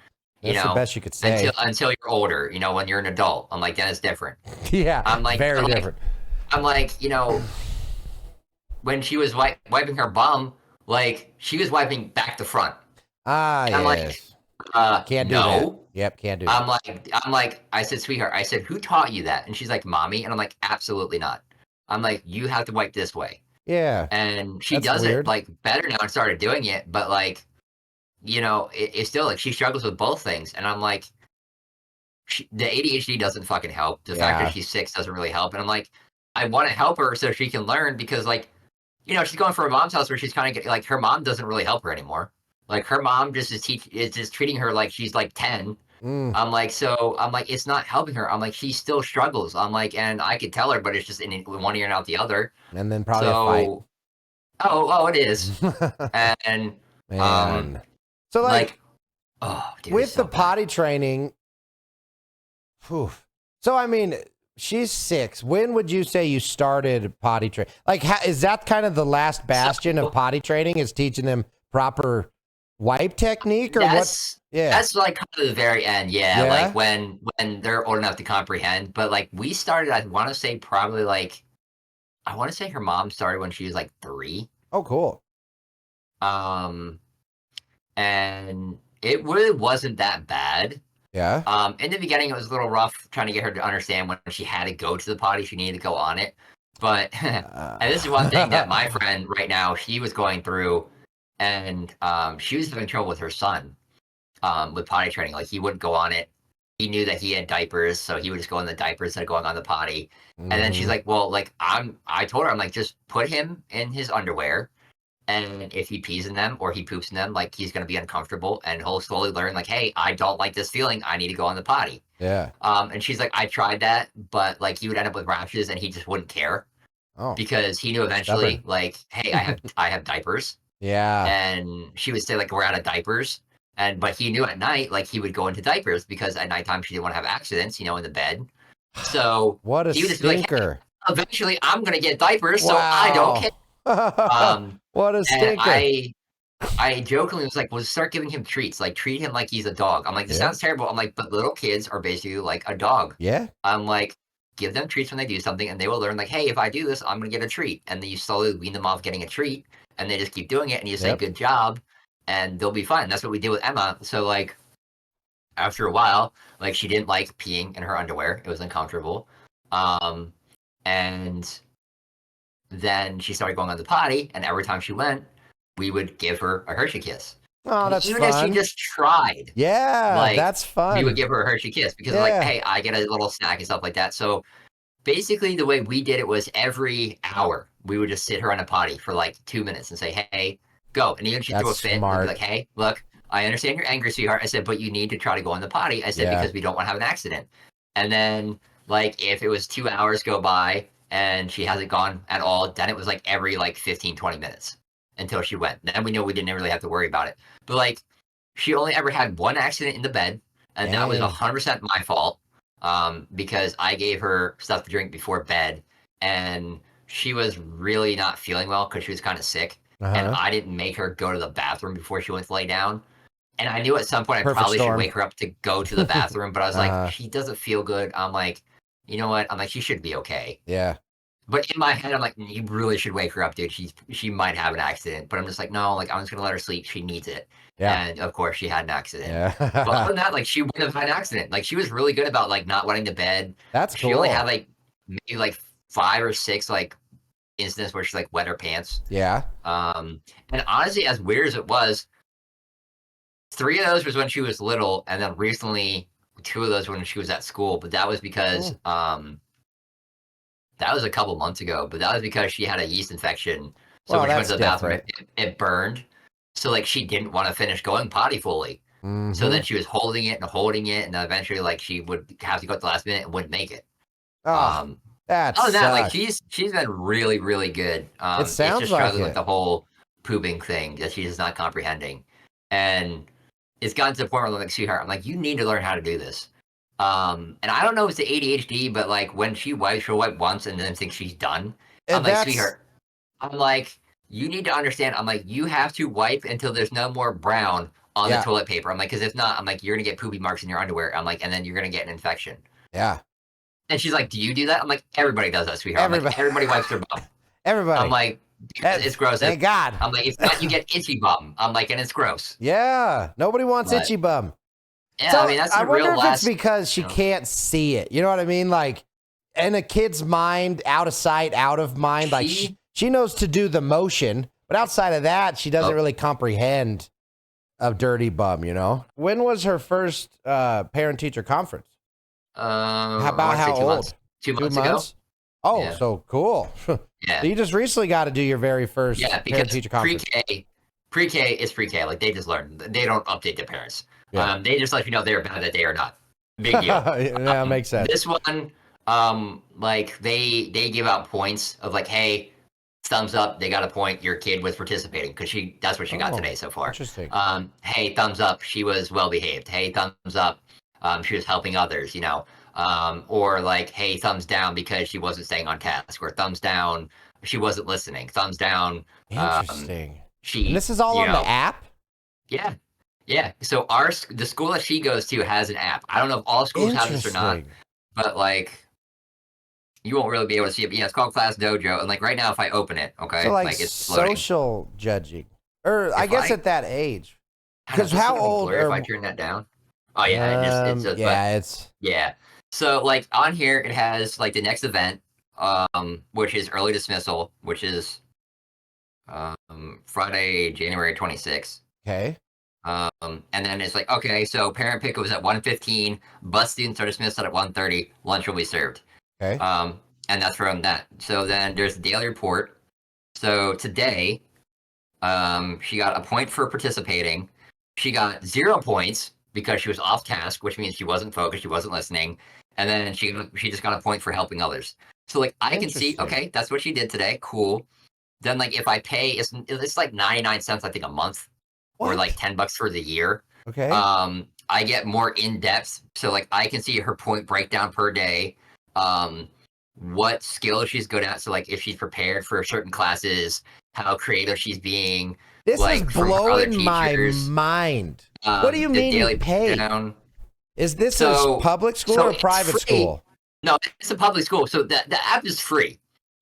S1: That's the best you could say.
S2: Until you're older, when you're an adult. I'm like, then it's different.
S1: Yeah,
S2: I'm like,
S1: very different.
S2: I'm like, when she was wiping her bum, like, she was wiping back to front.
S1: I'm
S2: like,
S1: can't do that. Yep, can't do that.
S2: I'm like, I said, sweetheart, I said, who taught you that? And she's like, mommy. And I'm like, absolutely not. I'm like, you have to wipe this way.
S1: Yeah.
S2: And she does it like better now and started doing it, but like, it's still like she struggles with both things. And I'm like, the ADHD doesn't fucking help. The fact that she's 6 doesn't really help. And I'm like, I want to help her so she can learn, because like, she's going for her mom's house where she's kind of getting, like, her mom doesn't really help her anymore. Like, her mom just is just treating her like she's like 10. I'm like, it's not helping her. I'm like, she still struggles. I'm like, and I could tell her, but it's just in one ear and out the other.
S1: And then probably a fight.
S2: Oh, it is. And
S1: man. So like
S2: dude,
S1: with the potty training, so I mean, she's 6. When would you say you started potty training? Like, is that kind of the last bastion of potty training, is teaching them proper wipe technique, or what? Yeah,
S2: that's like kind of the very end. Yeah, like when they're old enough to comprehend. But like, we started, I want to say probably like, I want to say her mom started when she was like 3.
S1: Oh, cool.
S2: And it really wasn't that bad.
S1: Yeah.
S2: In the beginning, it was a little rough trying to get her to understand when she had to go to the potty, she needed to go on it. But and this is one thing that my friend right now she was going through, and she was having trouble with her son with potty training. Like he wouldn't go on it. He knew that he had diapers, so he would just go on the diapers instead of going on the potty. And then she's like, "Well, like I told her, I'm like, just put him in his underwear, and if he pees in them or he poops in them, like he's gonna be uncomfortable, and he'll slowly learn, like, hey, I don't like this feeling. I need to go on the potty."
S1: Yeah.
S2: And she's like, I tried that, but like he would end up with rashes, and he just wouldn't care because he knew eventually,
S1: stubborn.
S2: like, hey, I have diapers.
S1: Yeah.
S2: And she would say like we're out of diapers, but he knew at night like he would go into diapers because at nighttime she didn't want to have accidents, in the bed. So
S1: What a
S2: he would just be like,
S1: stinker.
S2: hey, eventually I'm gonna get diapers, so I don't care.
S1: What a stinker.
S2: And I jokingly was like, well, start giving him treats, like treat him like he's a dog. I'm like, this sounds terrible. I'm like, but little kids are basically like a dog.
S1: Yeah.
S2: I'm like, give them treats when they do something, and they will learn, like, hey, if I do this, I'm gonna get a treat. And then you slowly wean them off getting a treat, and they just keep doing it, and you say, good job, and they'll be fine. That's what we did with Emma. So like after a while, like she didn't like peeing in her underwear. It was uncomfortable. And then she started going on the potty, and every time she went, we would give her a Hershey kiss.
S1: Oh, that's
S2: even
S1: fun.
S2: if she just tried.
S1: Yeah,
S2: like,
S1: that's fun.
S2: We would give her a Hershey kiss because like, hey, I get a little snack and stuff like that. So basically the way we did it was every hour we would just sit her on a potty for like 2 minutes and say, hey, go. And even if she threw a fit, we'd be like, hey, look, I understand you're angry, sweetheart. I said, but you need to try to go on the potty. I said, because we don't want to have an accident. And then like if it was 2 hours go by and she hasn't gone at all, then it was like every like 15, 20 minutes until she went. Then we knew we didn't really have to worry about it. But like she only ever had one accident in the bed, and that was 100% my fault because I gave her stuff to drink before bed, and she was really not feeling well because she was kind of sick, and I didn't make her go to the bathroom before she went to lay down. And I knew at some point I probably should wake her up to go to the bathroom, but I was like, she doesn't feel good. I'm like, you know what? I'm like, she should be okay.
S1: Yeah.
S2: But in my head, I'm like, you really should wake her up, dude. She might have an accident. But I'm just like, no, like I'm just gonna let her sleep. She needs it. Yeah. And of course, she had an accident. Yeah. But other than that, like she wouldn't have had an accident. Like she was really good about like not wetting the bed.
S1: That's cool.
S2: She only had like maybe like 5 or 6 like incidents where she like wet her pants.
S1: Yeah.
S2: And honestly, as weird as it was, 3 of those was when she was little, and then recently 2 of those when she was at school. But that was because that was a couple months ago, but that was because she had a yeast infection. So when she went to the bathroom, it burned. So like she didn't want to finish going potty fully. So then she was holding it, and then eventually like she would have to go at the last minute and wouldn't make it.
S1: That's
S2: other than that, like she's been really, really good.
S1: It sounds
S2: it's just
S1: like
S2: struggling with the whole pooping thing that she's just not comprehending. And it's gotten to the point where I'm like, sweetheart, I'm like, you need to learn how to do this. And I don't know if it's the ADHD, but like when she wipes, she'll wipe once and then think she's done. I'm like, sweetheart, I'm like, you need to understand. I'm like, you have to wipe until there's no more brown on the toilet paper. I'm like, because if not, I'm like, you're gonna get poopy marks in your underwear. I'm like, and then you're gonna get an infection.
S1: Yeah.
S2: And she's like, do you do that? I'm like, everybody does that, sweetheart. Everybody wipes their bum.
S1: Everybody.
S2: I'm like, it's gross.
S1: Thank God.
S2: I'm like, if not, you get itchy bum. I'm like, and it's gross.
S1: Yeah. Nobody wants itchy bum.
S2: Yeah, so, I mean, that's the real
S1: wonder if it's because she can't see it. You know what I mean? Like, in a kid's mind, out of sight, out of mind. Like, she knows to do the motion, but outside of that, she doesn't really comprehend a dirty bum, you know? When was her first parent-teacher conference? How old?
S2: Months. 2 months ago.
S1: Oh, yeah. So cool.
S2: Yeah.
S1: So you just recently got to do your very first parent-teacher conference.
S2: Pre-K is pre-K. Like, they just learn. They don't update their parents. Yeah. They just let you know they're bad that day or not. Big deal.
S1: Yeah, makes sense.
S2: This one, like they give out points of like, hey, thumbs up, they got a point. Your kid was participating because that's what she got today so far.
S1: Interesting.
S2: Hey, thumbs up, she was well behaved. Hey, thumbs up, she was helping others. You know, or like, hey, thumbs down because she wasn't staying on task. Or thumbs down, she wasn't listening. Thumbs down.
S1: Interesting. And this is all on the app.
S2: Yeah. Yeah, so the school that she goes to has an app. I don't know if all schools have this or not, but like you won't really be able to see it. But yeah, it's called Class Dojo, and like right now, if I open it, okay,
S1: so like
S2: it's
S1: social judging, or I guess at that age, because how old?
S2: If I turn that down, oh yeah,
S1: it's
S2: yeah. So like on here, it has like the next event, which is early dismissal, which is Friday, January 26th.
S1: Okay.
S2: And then it's like, okay, so parent pickup was at 1:15, bus students are dismissed at 1:30, lunch will be served.
S1: Okay.
S2: And that's from that. So then there's the daily report. So today, she got a point for participating. She got 0 points because she was off task, which means she wasn't focused, she wasn't listening. And then she just got a point for helping others. So like I can see, okay, that's what she did today. Cool. Then like if I pay, it's like 99 cents, I think, a month, or like $10 for the year.
S1: Okay.
S2: I get more in depth, so like I can see her point breakdown per day. What skills she's good at. So like if she's prepared for certain classes, how creative she's being.
S1: This
S2: like,
S1: is blowing my mind. What do you mean you pay? Is this a public school or private school?
S2: No, it's a public school. So the app is free.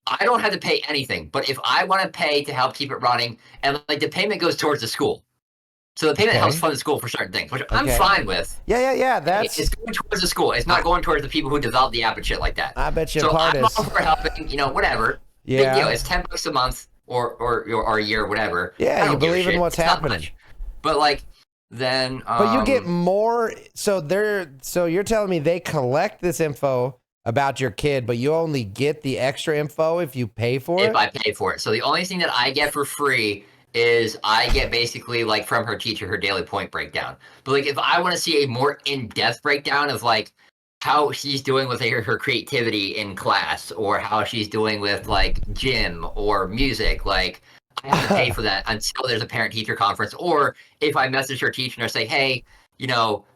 S2: I don't have to pay anything. But if I want to pay to help keep it running, and like the payment goes towards the school. So the payment helps fund the school for certain things, which I'm fine with.
S1: Yeah.
S2: It's going towards the school. It's not going towards the people who develop the app and shit like that.
S1: I bet you
S2: so
S1: part
S2: I'm
S1: is.
S2: all for helping, whatever.
S1: Yeah.
S2: Big deal. It's $10 a month or a year or whatever.
S1: Yeah, you believe in what's happening.
S2: But like then
S1: but you get more, so you're telling me they collect this info about your kid, but you only get the extra info if you pay for it?
S2: If I pay for it. So the only thing that I get for free is I get basically like from her teacher her daily point breakdown. But like if I want to see a more in-depth breakdown of like how she's doing with her creativity in class, or how she's doing with like gym or music, like I have to pay for that until there's a parent-teacher conference. Or if I message her teacher and say, hey,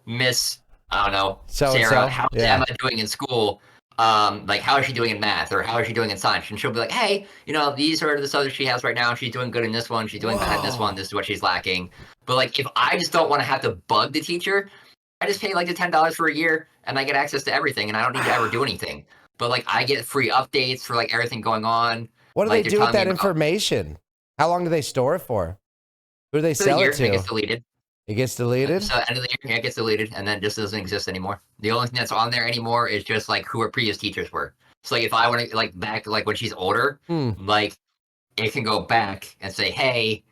S2: Miss, I don't know, Sarah, how's Emma doing in school? Like how is she doing in math, or how is she doing in science? And she'll be like, hey, these are the subjects she has right now. She's doing good in this one. She's doing bad in this one. This is what she's lacking. But like, if I just don't want to have to bug the teacher, I just pay like the $10 for a year and I get access to everything, and I don't need to ever do anything. But like, I get free updates for like everything going on.
S1: What do they do with that information? How long do they store it for? Who do they sell it to?
S2: It gets deleted.
S1: It gets deleted?
S2: So end of the year, it gets deleted, and then it just doesn't exist anymore. The only thing that's on there anymore is just like who her previous teachers were. So like if I want to like back like when she's older, like it can go back and say, hey,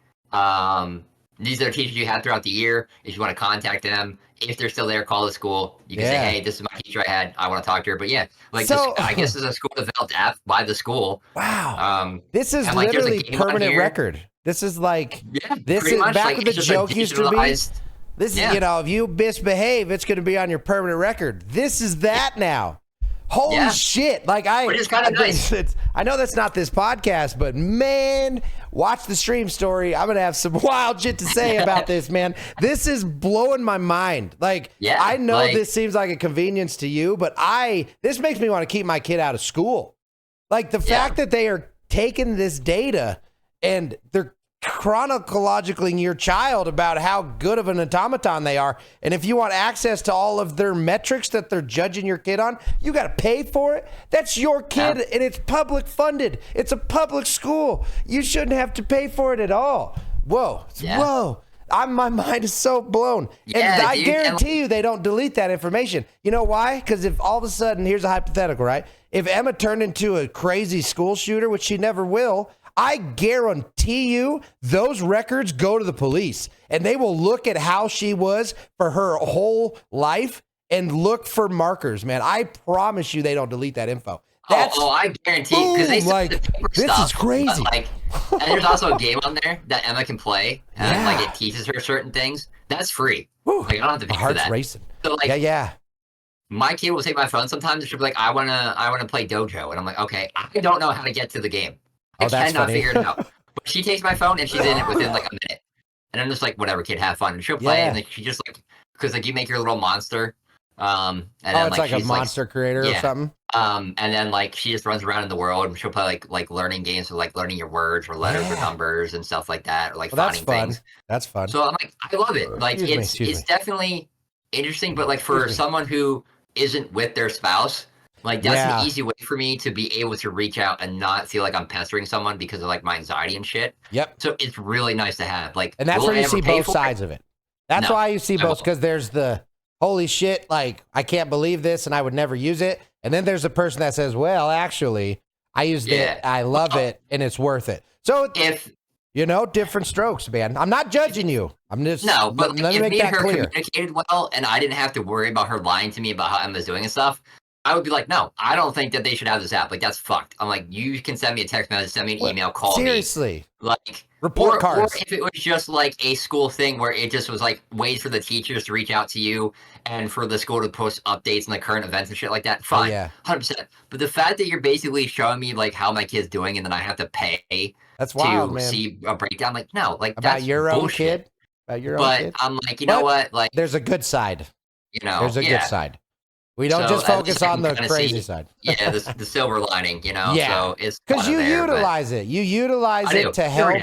S2: these are the teachers you had throughout the year. If you want to contact them, if they're still there, call the school. You can say, hey, this is my teacher I had. I want to talk to her. But yeah, like I guess it's a school developed app by the school.
S1: Wow. This is literally permanent record. This is like, this is back like, when the joke used to be. This is, if you misbehave, it's going to be on your permanent record. This is that now. Holy shit. Like
S2: which is kind of nice.
S1: I know that's not this podcast, but man, watch the stream story. I'm going to have some wild shit to say about this, man. This is blowing my mind. Like, I know this seems like a convenience to you, but this makes me want to keep my kid out of school. Like the fact that they are taking this data and they're chronologically your child about how good of an automaton they are, and if you want access to all of their metrics that they're judging your kid on, you got to pay for it. That's your kid, and it's public funded. It's a public school. You shouldn't have to pay for it at all. Whoa. My mind is so blown. And I guarantee you they don't delete that information. You know why? Because if all of a sudden, here's a hypothetical, right? If Emma turned into a crazy school shooter, which she never will, I guarantee you those records go to the police, and they will look at how she was for her whole life and look for markers, man. I promise you they don't delete that info.
S2: I guarantee, because they
S1: like,
S2: the paper
S1: this
S2: stuff,
S1: is crazy.
S2: Like, and there's also a game on there that Emma can play, and like it teaches her certain things. That's free. Like I don't have to pay for that.
S1: Racing.
S2: So like,
S1: my
S2: my kid will take my phone sometimes, and she'll be like, I wanna play Dojo, and I'm like, okay, I don't know how to get to the game. I cannot figure it out. But she takes my phone and she's in it within like a minute. And I'm just like, whatever, kid, have fun. And she'll play, and like she just like, because like you make your little monster. And then,
S1: it's like a monster creator or something.
S2: And then like she just runs around in the world, and she'll play like learning games, with like learning your words or letters or numbers and stuff like that, or like finding things.
S1: That's fun.
S2: So I'm like, I love it. Like it's definitely interesting, but like for someone who isn't with their spouse, like that's an easy way for me to be able to reach out and not feel like I'm pestering someone because of like my anxiety and shit.
S1: Yep.
S2: So it's really nice to have. Like,
S1: and that's where you see both sides of it. That's why you see both, because there's the holy shit, like I can't believe this and I would never use it. And then there's a person that says, well, actually, I used it. I love it, and it's worth it. So
S2: if
S1: different strokes, man. I'm not judging you. I'm just
S2: no, but
S1: let me
S2: if
S1: make
S2: me and
S1: that
S2: her
S1: clear.
S2: communicated well, and I didn't have to worry about her lying to me about how Emma's doing and stuff, I would be like, no, I don't think that they should have this app. Like, that's fucked. I'm like, you can send me a text message, send me an email, call
S1: Seriously.
S2: me. Like,
S1: report cards.
S2: Or if it was just like a school thing where it just was like ways for the teachers to reach out to you and for the school to post updates and the current events and shit like that, fine. 100%. But the fact that you're basically showing me like how my kid's doing and then I have to pay
S1: that's wild, man.
S2: see a breakdown, like, no, like
S1: about
S2: that's
S1: your
S2: bullshit.
S1: own kid. About your
S2: own
S1: kid.
S2: I'm like, you know what? Like,
S1: there's a good side. There's a good side. We don't just focus on the crazy side.
S2: Yeah, the silver lining,
S1: Yeah.
S2: So it's
S1: because you utilize it. You utilize it to help.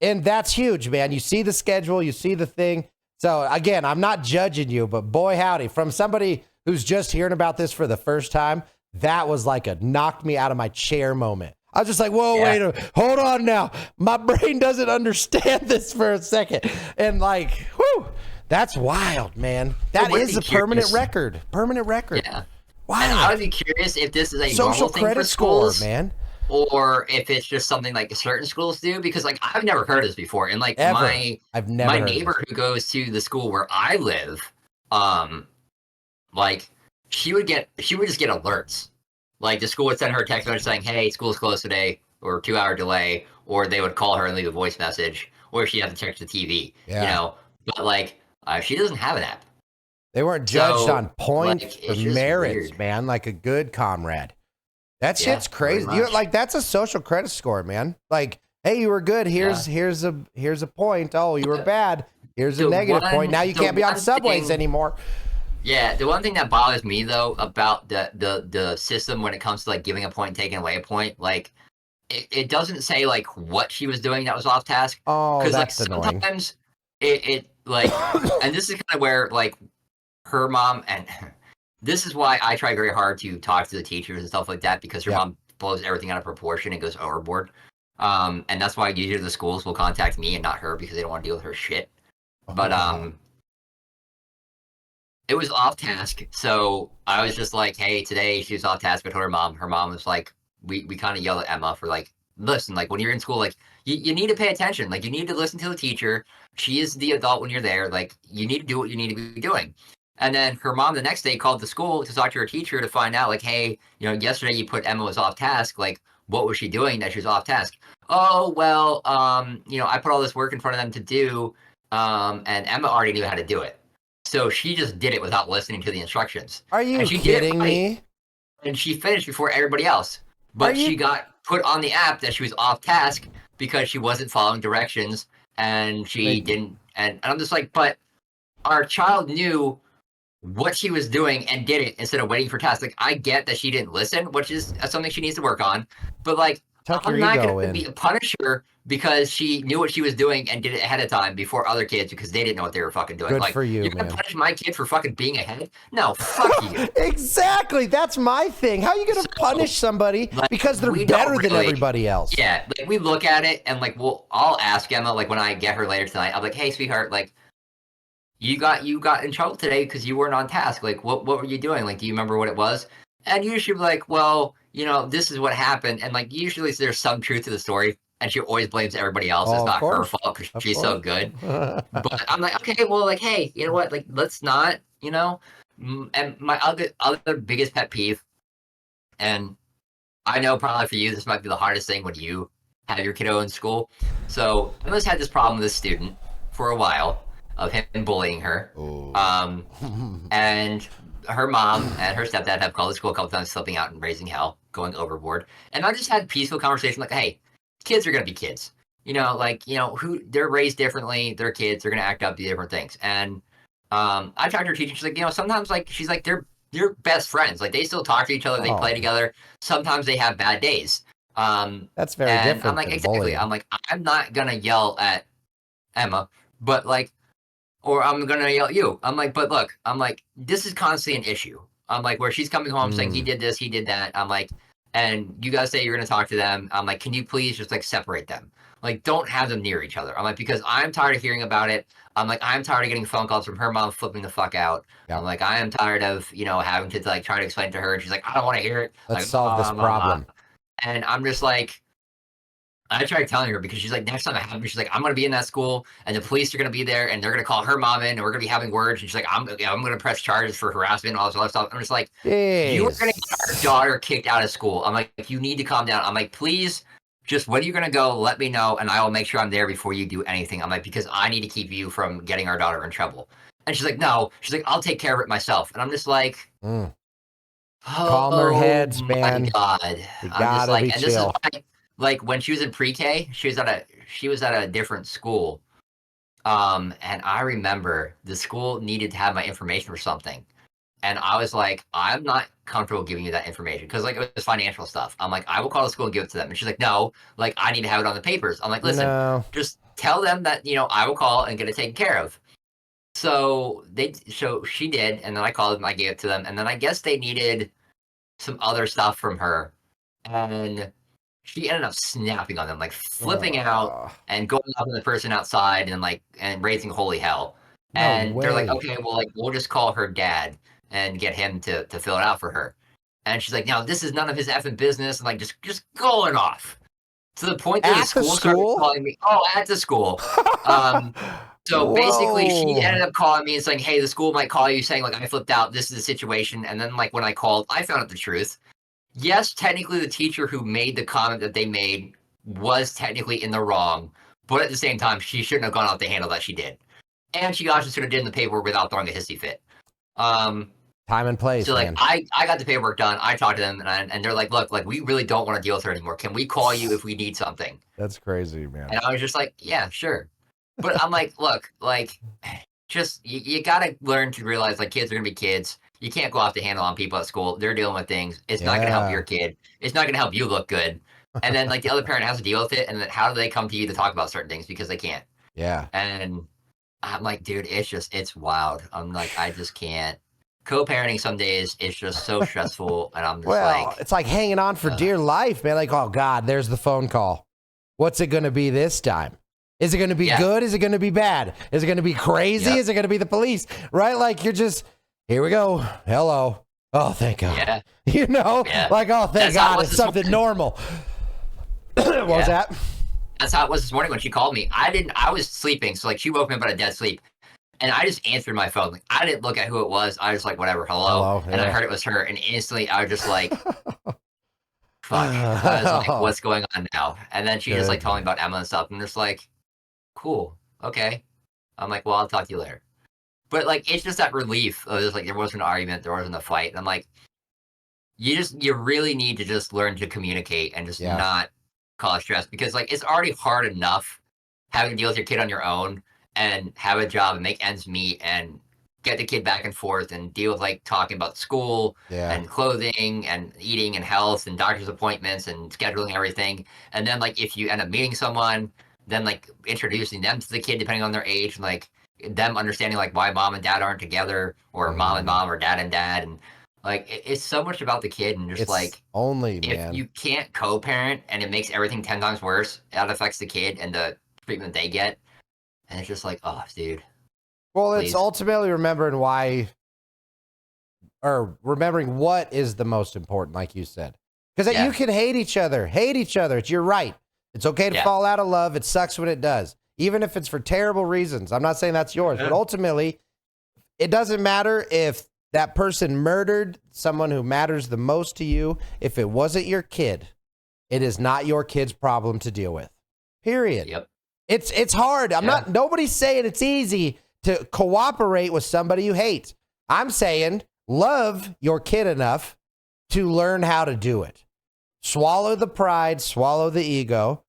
S1: And that's huge, man. You see the schedule, you see the thing. So again, I'm not judging you, but boy howdy, from somebody who's just hearing about this for the first time, that was like a knocked me out of my chair moment. I was just like, whoa, wait, hold on now. My brain doesn't understand this for a second. And like, whew, that's wild, man. That is a permanent record. Permanent record.
S2: Yeah.
S1: Wow.
S2: And I would be curious if this is a
S1: social
S2: normal thing
S1: credit
S2: for schools,
S1: score, man.
S2: Or if it's just something like certain schools do, because like I've never heard of this before. And like my neighbor who goes to the school where I live, like she would just get alerts. Like the school would send her a text message saying, "Hey, school's closed today," or 2-hour delay, or they would call her and leave a voice message, or she'd have to check the TV. But like she doesn't have an app.
S1: They weren't judged on points or merits, weird. Man. Like a good comrade. That shit's crazy. That's a social credit score, man. Like, hey, you were good. Here's a point. Oh, you were bad. Here's a negative point. Now you can't be on subways anymore.
S2: Yeah, the one thing that bothers me though about the system when it comes to like giving a point and taking away a point, like it doesn't say like what she was doing that was off task.
S1: Oh, that's
S2: like
S1: annoying.
S2: Sometimes it like, and this is kind of where like her mom and. This is why I try very hard to talk to the teachers and stuff like that, because her mom blows everything out of proportion and goes overboard. And that's why usually the schools will contact me and not her because they don't want to deal with her shit. But it was off task. So I was just like, hey, today she was off task. I told her mom. Her mom was like, we kind of yell at Emma for like, listen, like when you're in school, like you need to pay attention. Like you need to listen to the teacher. She is the adult when you're there. Like you need to do what you need to be doing. And then her mom the next day called the school to talk to her teacher to find out, like, hey, yesterday you put Emma was off task. Like, what was she doing that she was off task? Oh, well, I put all this work in front of them to do, and Emma already knew how to do it. So she just did it without listening to the instructions.
S1: Are you kidding me?
S2: And she finished before everybody else. But she got put on the app that she was off task because she wasn't following directions, and she didn't. And I'm just like, but our child knew what she was doing and did it instead of waiting for tasks. Like, I get that she didn't listen, which is something she needs to work on. But like, I'm not going to punish her because she knew what she was doing and did it ahead of time before other kids because they didn't know what they were fucking doing.
S1: Good
S2: like,
S1: for you,
S2: you're going to punish my kid for fucking being ahead? No, fuck you.
S1: Exactly. That's my thing. How are you going to punish somebody because they're better than everybody else?
S2: Yeah. Like, we look at it and like, I'll ask Emma, like when I get her later tonight, I'm like, hey, sweetheart, like, you got in trouble today because you weren't on task. Like, what were you doing? Like, do you remember what it was? And usually like, well, this is what happened. And like, usually there's some truth to the story. And she always blames everybody else. It's not her fault because she's so good. But I'm like, okay, well, like, hey, you know what? Like, let's not, And my other biggest pet peeve, and I know probably for you, this might be the hardest thing when you have your kiddo in school. So Emma's had this problem with this student for a while. Of him bullying her. And her mom and her stepdad have called the school a couple times, slipping out and raising hell, going overboard. And I just had peaceful conversation like, hey, kids are going to be kids. Who they're raised differently. They're kids. They're going to act up, do different things. And I talked to her teacher. She's like, sometimes like, she's like, they're best friends. Like they still talk to each other. They play together. Sometimes they have bad days.
S1: That's very different.
S2: I'm like, exactly. Bullying. I'm like, I'm not going to yell at Emma, but like, or I'm going to yell at you. I'm like, but look, I'm like, this is constantly an issue. I'm like, where she's coming home saying he did this, he did that. I'm like, and you guys say you're going to talk to them. I'm like, can you please just like separate them? Like, don't have them near each other. I'm like, because I'm tired of hearing about it. I'm like, I'm tired of getting phone calls from her mom flipping the fuck out. Yeah. I'm like, I am tired of, having to like try to explain to her. And she's like, I don't want to hear it.
S1: Let's
S2: like,
S1: solve this problem.
S2: And I'm just like, I tried telling her because she's like, next time it happens, she's like, I'm gonna be in that school, and the police are gonna be there, and they're gonna call her mom in, and we're gonna be having words. And she's like, I'm gonna press charges for harassment and all this other stuff. I'm just like, you are gonna get our
S1: Jeez.
S2: daughter kicked out of school. I'm like, you need to calm down. I'm like, please, just when you're gonna go, let me know, and I will make sure I'm there before you do anything. I'm like, because I need to keep you from getting our daughter in trouble. And she's like, no. She's like, I'll take care of it myself. And I'm just like,
S1: Calmer
S2: oh
S1: heads,
S2: my
S1: man.
S2: God.
S1: You
S2: I'm just
S1: gotta be
S2: like, and this is
S1: chill.
S2: why, like, when she was in pre-K, she was at a different school. And I remember the school needed to have my information for something. And I was like, I'm not comfortable giving you that information because, like, it was financial stuff. I'm like, I will call the school and give it to them. And she's like, no, like, I need to have it on the papers. I'm like, listen,
S1: No.
S2: just tell them that, I will call and get it taken care of. So she did. And then I called them, I gave it to them. And then I guess they needed some other stuff from her. And she ended up snapping on them, like flipping out and going up on the person outside and raising holy hell.
S1: No
S2: And they're like,
S1: way.
S2: okay, well, like, we'll just call her dad and get him to fill it out for her. And she's like, no, this is none of his effing business. And like, just going off to the point that the
S1: At the
S2: school started
S1: school?
S2: calling me. Oh, at the school. So basically, she ended up calling me and saying, hey, the school might call you saying, like, I flipped out. This is the situation. And then, like, when I called, I found out the truth. Yes, technically, the teacher who made the comment that they made was technically in the wrong. But at the same time, she shouldn't have gone off the handle that she did. And she also should have done the paperwork without throwing a hissy fit.
S1: Time and place,
S2: So, like,
S1: man.
S2: I got the paperwork done. I talked to them, and they're like, look, like, we really don't want to deal with her anymore. Can we call you if we need something?
S1: That's crazy, man.
S2: And I was just like, yeah, sure. But I'm like, look, like, just, you got to learn to realize, like, kids are going to be kids. You can't go off the handle on people at school. They're dealing with things. It's not going to help your kid. It's not going to help you look good. And then, like, the other parent has to deal with it. And then how do they come to you to talk about certain things? Because they can't.
S1: Yeah.
S2: And I'm like, dude, it's wild. I'm like, I just can't. Co-parenting some days is just so stressful. And I'm just like.
S1: It's like hanging on for dear life, man. Like, oh, God, there's the phone call. What's it going to be this time? Is it going to be good? Is it going to be bad? Is it going to be crazy? Is it going to be the police? Right? Like, you're just, here we go. Hello. Oh, thank God.
S2: Yeah.
S1: Like, oh, thank God. It's something normal. What was that?
S2: That's how it was this morning when she called me. I was sleeping. So, like, she woke me up out of dead sleep. And I just answered my phone. Like, I didn't look at who it was. I was like, whatever, hello. And I heard it was her. And instantly, I was just like, fuck. I was like, what's going on now? And then she just, like, told me about Emma and stuff. And I'm just like, cool, okay. I'm like, well, I'll talk to you later. But, like, it's just that relief of just, like, there wasn't an argument, there wasn't a fight. And I'm like, you really need to just learn to communicate and just not cause stress. Because, like, it's already hard enough having to deal with your kid on your own and have a job and make ends meet and get the kid back and forth and deal with, like, talking about school and clothing and eating and health and doctor's appointments and scheduling everything. And then, like, if you end up meeting someone, then, like, introducing them to the kid depending on their age and, like, them understanding, like, why mom and dad aren't together or mom and mom or dad and dad. And, like, it's so much about the kid and just,
S1: it's
S2: like, if you can't co-parent and it makes everything 10 times worse, that affects the kid and the treatment they get. And it's just like, oh, dude.
S1: Well, it's ultimately remembering what is the most important, like you said. Because you can hate each other. You're right. It's okay to fall out of love. It sucks when it does, even if it's for terrible reasons. I'm not saying that's yours, but ultimately, it doesn't matter if that person murdered someone who matters the most to you. If it wasn't your kid, it is not your kid's problem to deal with. Period.
S2: Yep.
S1: It's hard. Nobody's saying it's easy to cooperate with somebody you hate. I'm saying love your kid enough to learn how to do it. Swallow the pride, swallow the ego,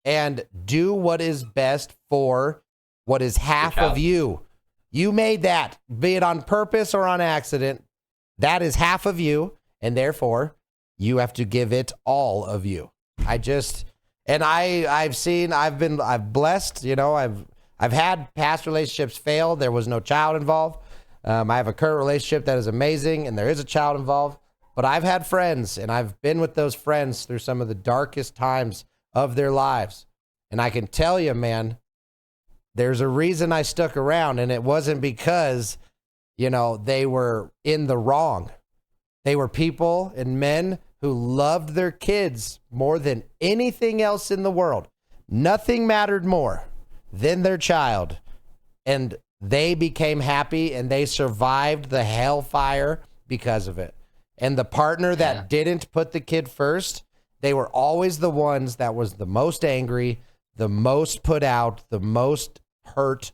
S1: and do what is best for what is half of you. You made that, be it on purpose or on accident. That is half of you, and therefore you have to give it all of you. I've blessed, I've had past relationships fail. There was no child involved. I have a current relationship that is amazing and there is a child involved, but I've had friends and I've been with those friends through some of the darkest times of their lives. And I can tell you, man, there's a reason I stuck around, and it wasn't because, they were in the wrong. They were people and men who loved their kids more than anything else in the world. Nothing mattered more than their child. And they became happy and they survived the hellfire because of it. And the partner that didn't put the kid first, they were always the ones that was the most angry, the most put out, the most hurt.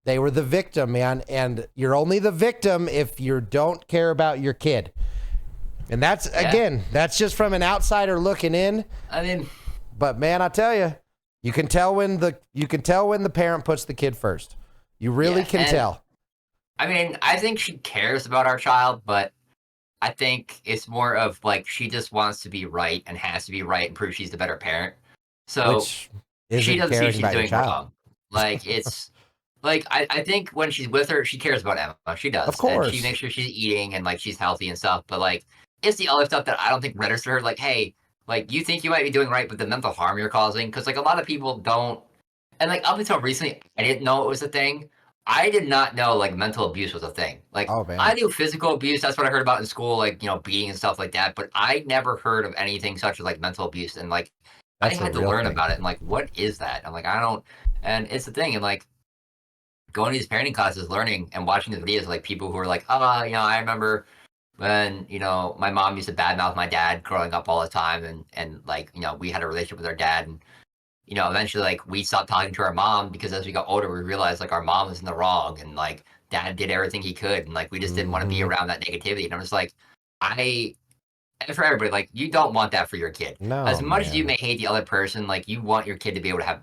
S1: They were the victim, man. And you're only the victim if you don't care about your kid. And that's, again, that's just from an outsider looking in.
S2: I mean,
S1: but man, I tell you, you can tell when the parent puts the kid first. You really can tell.
S2: I mean, I think she cares about our child, but I think it's more of like she just wants to be right and has to be right and prove she's the better parent. So she doesn't see she's doing wrong. Like it's like I think when she's with her, she cares about Emma. She does.
S1: Of course.
S2: And she makes sure she's eating and like she's healthy and stuff. But like it's the other stuff that I don't think registers her. Like, hey, like you think you might be doing right, but the mental harm you're causing, because like a lot of people don't. And like up until recently, I didn't know it was a thing. I did not know like mental abuse was a thing. Like I knew physical abuse. That's what I heard about in school, like, you know, beating and stuff like that. But I never heard of anything such as like mental abuse. And like, I had to learn about it. And like, what is that? I'm like, I don't, and it's the thing. And like going to these parenting classes, learning and watching the videos of like people who are like, you know, I remember when, you know, my mom used to badmouth my dad growing up all the time. And like, you know, we had a relationship with our dad and, you know, eventually, like, we stopped talking to our mom because as we got older, we realized, like, our mom was in the wrong and, like, dad did everything he could. And, like, we just didn't want to be around that negativity. And I'm just like, and for everybody, like, you don't want that for your kid.
S1: No,
S2: as much as you may hate the other person, like, you want your kid to be able to have,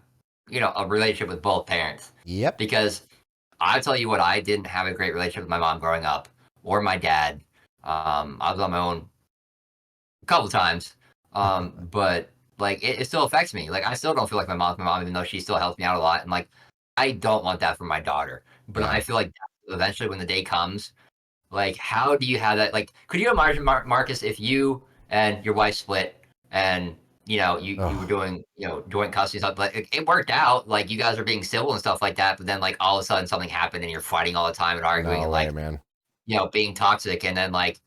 S2: you know, a relationship with both parents.
S1: Yep.
S2: Because I tell you what, I didn't have a great relationship with my mom growing up or my dad. I was on my own a couple times. But like it still affects me. Like I still don't feel like my mom's my mom, even though she still helps me out a lot. And like I don't want that for my daughter. But I feel like eventually, when the day comes, like how do you have that? Like, could you imagine, Marcus, if you and your wife split, and you know you were doing joint custody stuff, like it worked out, like you guys are being civil and stuff like that. But then like all of a sudden something happened and you're fighting all the time and arguing and like you know being toxic, and then like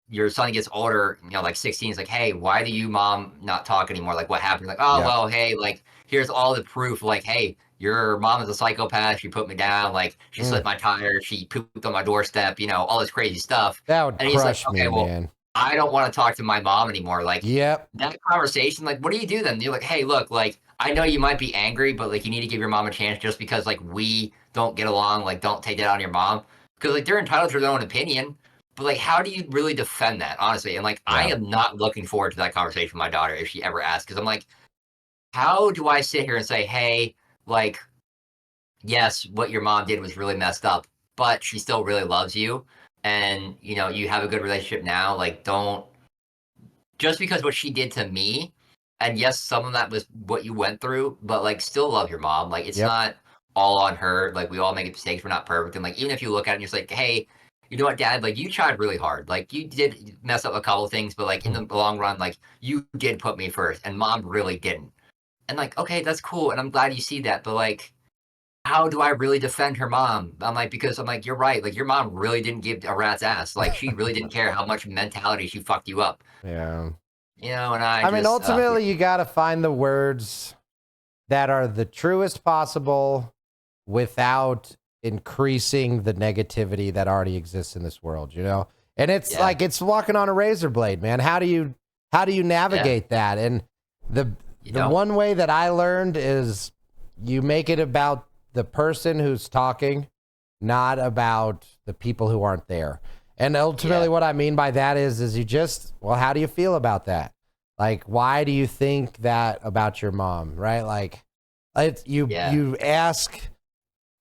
S2: your son gets older, you know, like 16, is like, hey, why do you, mom, not talk anymore? Like, what happened? Like, well, hey, like, here's all the proof. Like, hey, your mom is a psychopath. She put me down. Like, she slit my tire. She pooped on my doorstep. You know, all this crazy stuff.
S1: That would crush
S2: me,
S1: man.
S2: I don't want to talk to my mom anymore. Like, that conversation, like, what do you do then? You're like, hey, look, like, I know you might be angry, but, like, you need to give your mom a chance just because, like, we don't get along. Like, don't take that on your mom. Because, like, they're entitled to their own opinion. But, like, how do you really defend that, honestly? And, like, I am not looking forward to that conversation with my daughter if she ever asks. Because I'm like, how do I sit here and say, hey, like, yes, what your mom did was really messed up, but she still really loves you. And, you know, you have a good relationship now. Like, don't, just because what she did to me, and yes, some of that was what you went through, but, like, still love your mom. Like, it's not all on her. Like, we all make mistakes. We're not perfect. And, like, even if you look at it and you're just like, hey, you know what, Dad? Like, you tried really hard. Like, you did mess up a couple of things, but, like, in the long run, like, you did put me first, and Mom really didn't. And, like, okay, that's cool, and I'm glad you see that, but, like, how do I really defend her mom? I'm like, because I'm like, you're right. Like, your mom really didn't give a rat's ass. Like, she really didn't care how much mentality she fucked you up.
S1: Yeah.
S2: You know, and I
S1: mean, ultimately, you got to find the words that are the truest possible without increasing the negativity that already exists in this world, you know? And it's like it's walking on a razor blade, man. How do you navigate that? And the one way that I learned is you make it about the person who's talking, not about the people who aren't there. And ultimately what I mean by that is you just, well, how do you feel about that? Like, why do you think that about your mom, right? Like, you ask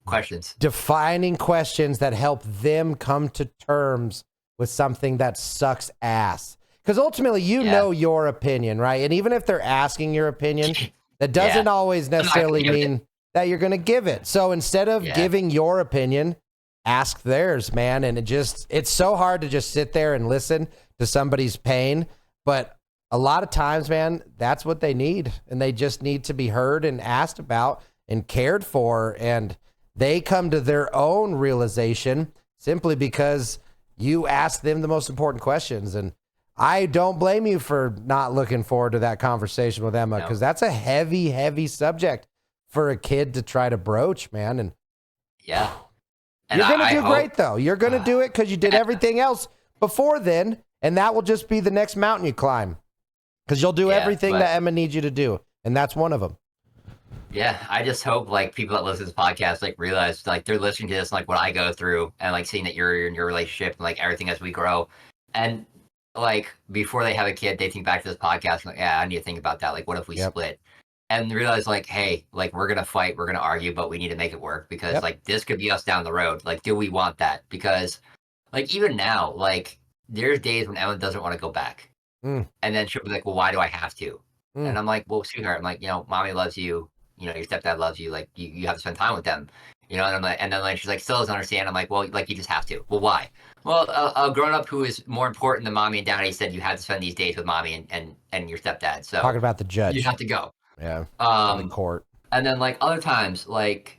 S2: questions,
S1: defining questions that help them come to terms with something that sucks ass. Because ultimately, you know your opinion, right? And even if they're asking your opinion, that doesn't always necessarily mean that you're going to give it. So instead of giving your opinion, ask theirs, man. And it's so hard to just sit there and listen to somebody's pain. But a lot of times, man, that's what they need. And they just need to be heard and asked about and cared for. And they come to their own realization simply because you asked them the most important questions. And I don't blame you for not looking forward to that conversation with Emma, because that's a heavy, heavy subject for a kid to try to broach, man. And
S2: yeah. And
S1: you're going to do great, though. You're going to do it because you did everything else before then, and that will just be the next mountain you climb, because you'll do everything that Emma needs you to do, and that's one of them.
S2: Yeah, I just hope like people that listen to this podcast like realize like they're listening to this like what I go through and like seeing that you're in your relationship and like everything as we grow, and like before they have a kid, they think back to this podcast and like, yeah, I need to think about that. Like, what if we split? And realize like, hey, like we're gonna fight, we're gonna argue, but we need to make it work because like this could be us down the road. Like, do we want that? Because like even now, like there's days when Emma doesn't want to go back, and then she'll be like, well, why do I have to? And I'm like, well, sweetheart, I'm like, you know, mommy loves you. You know, your stepdad loves you. Like, you have to spend time with them. You know, and I'm like, and then like she's like, still doesn't understand. I'm like, well, like you just have to. Well, why? Well, a grown up who is more important than mommy and daddy said you had to spend these days with mommy and your stepdad. So
S1: talking about the judge,
S2: you have to go.
S1: Yeah. In court.
S2: And then like other times, like,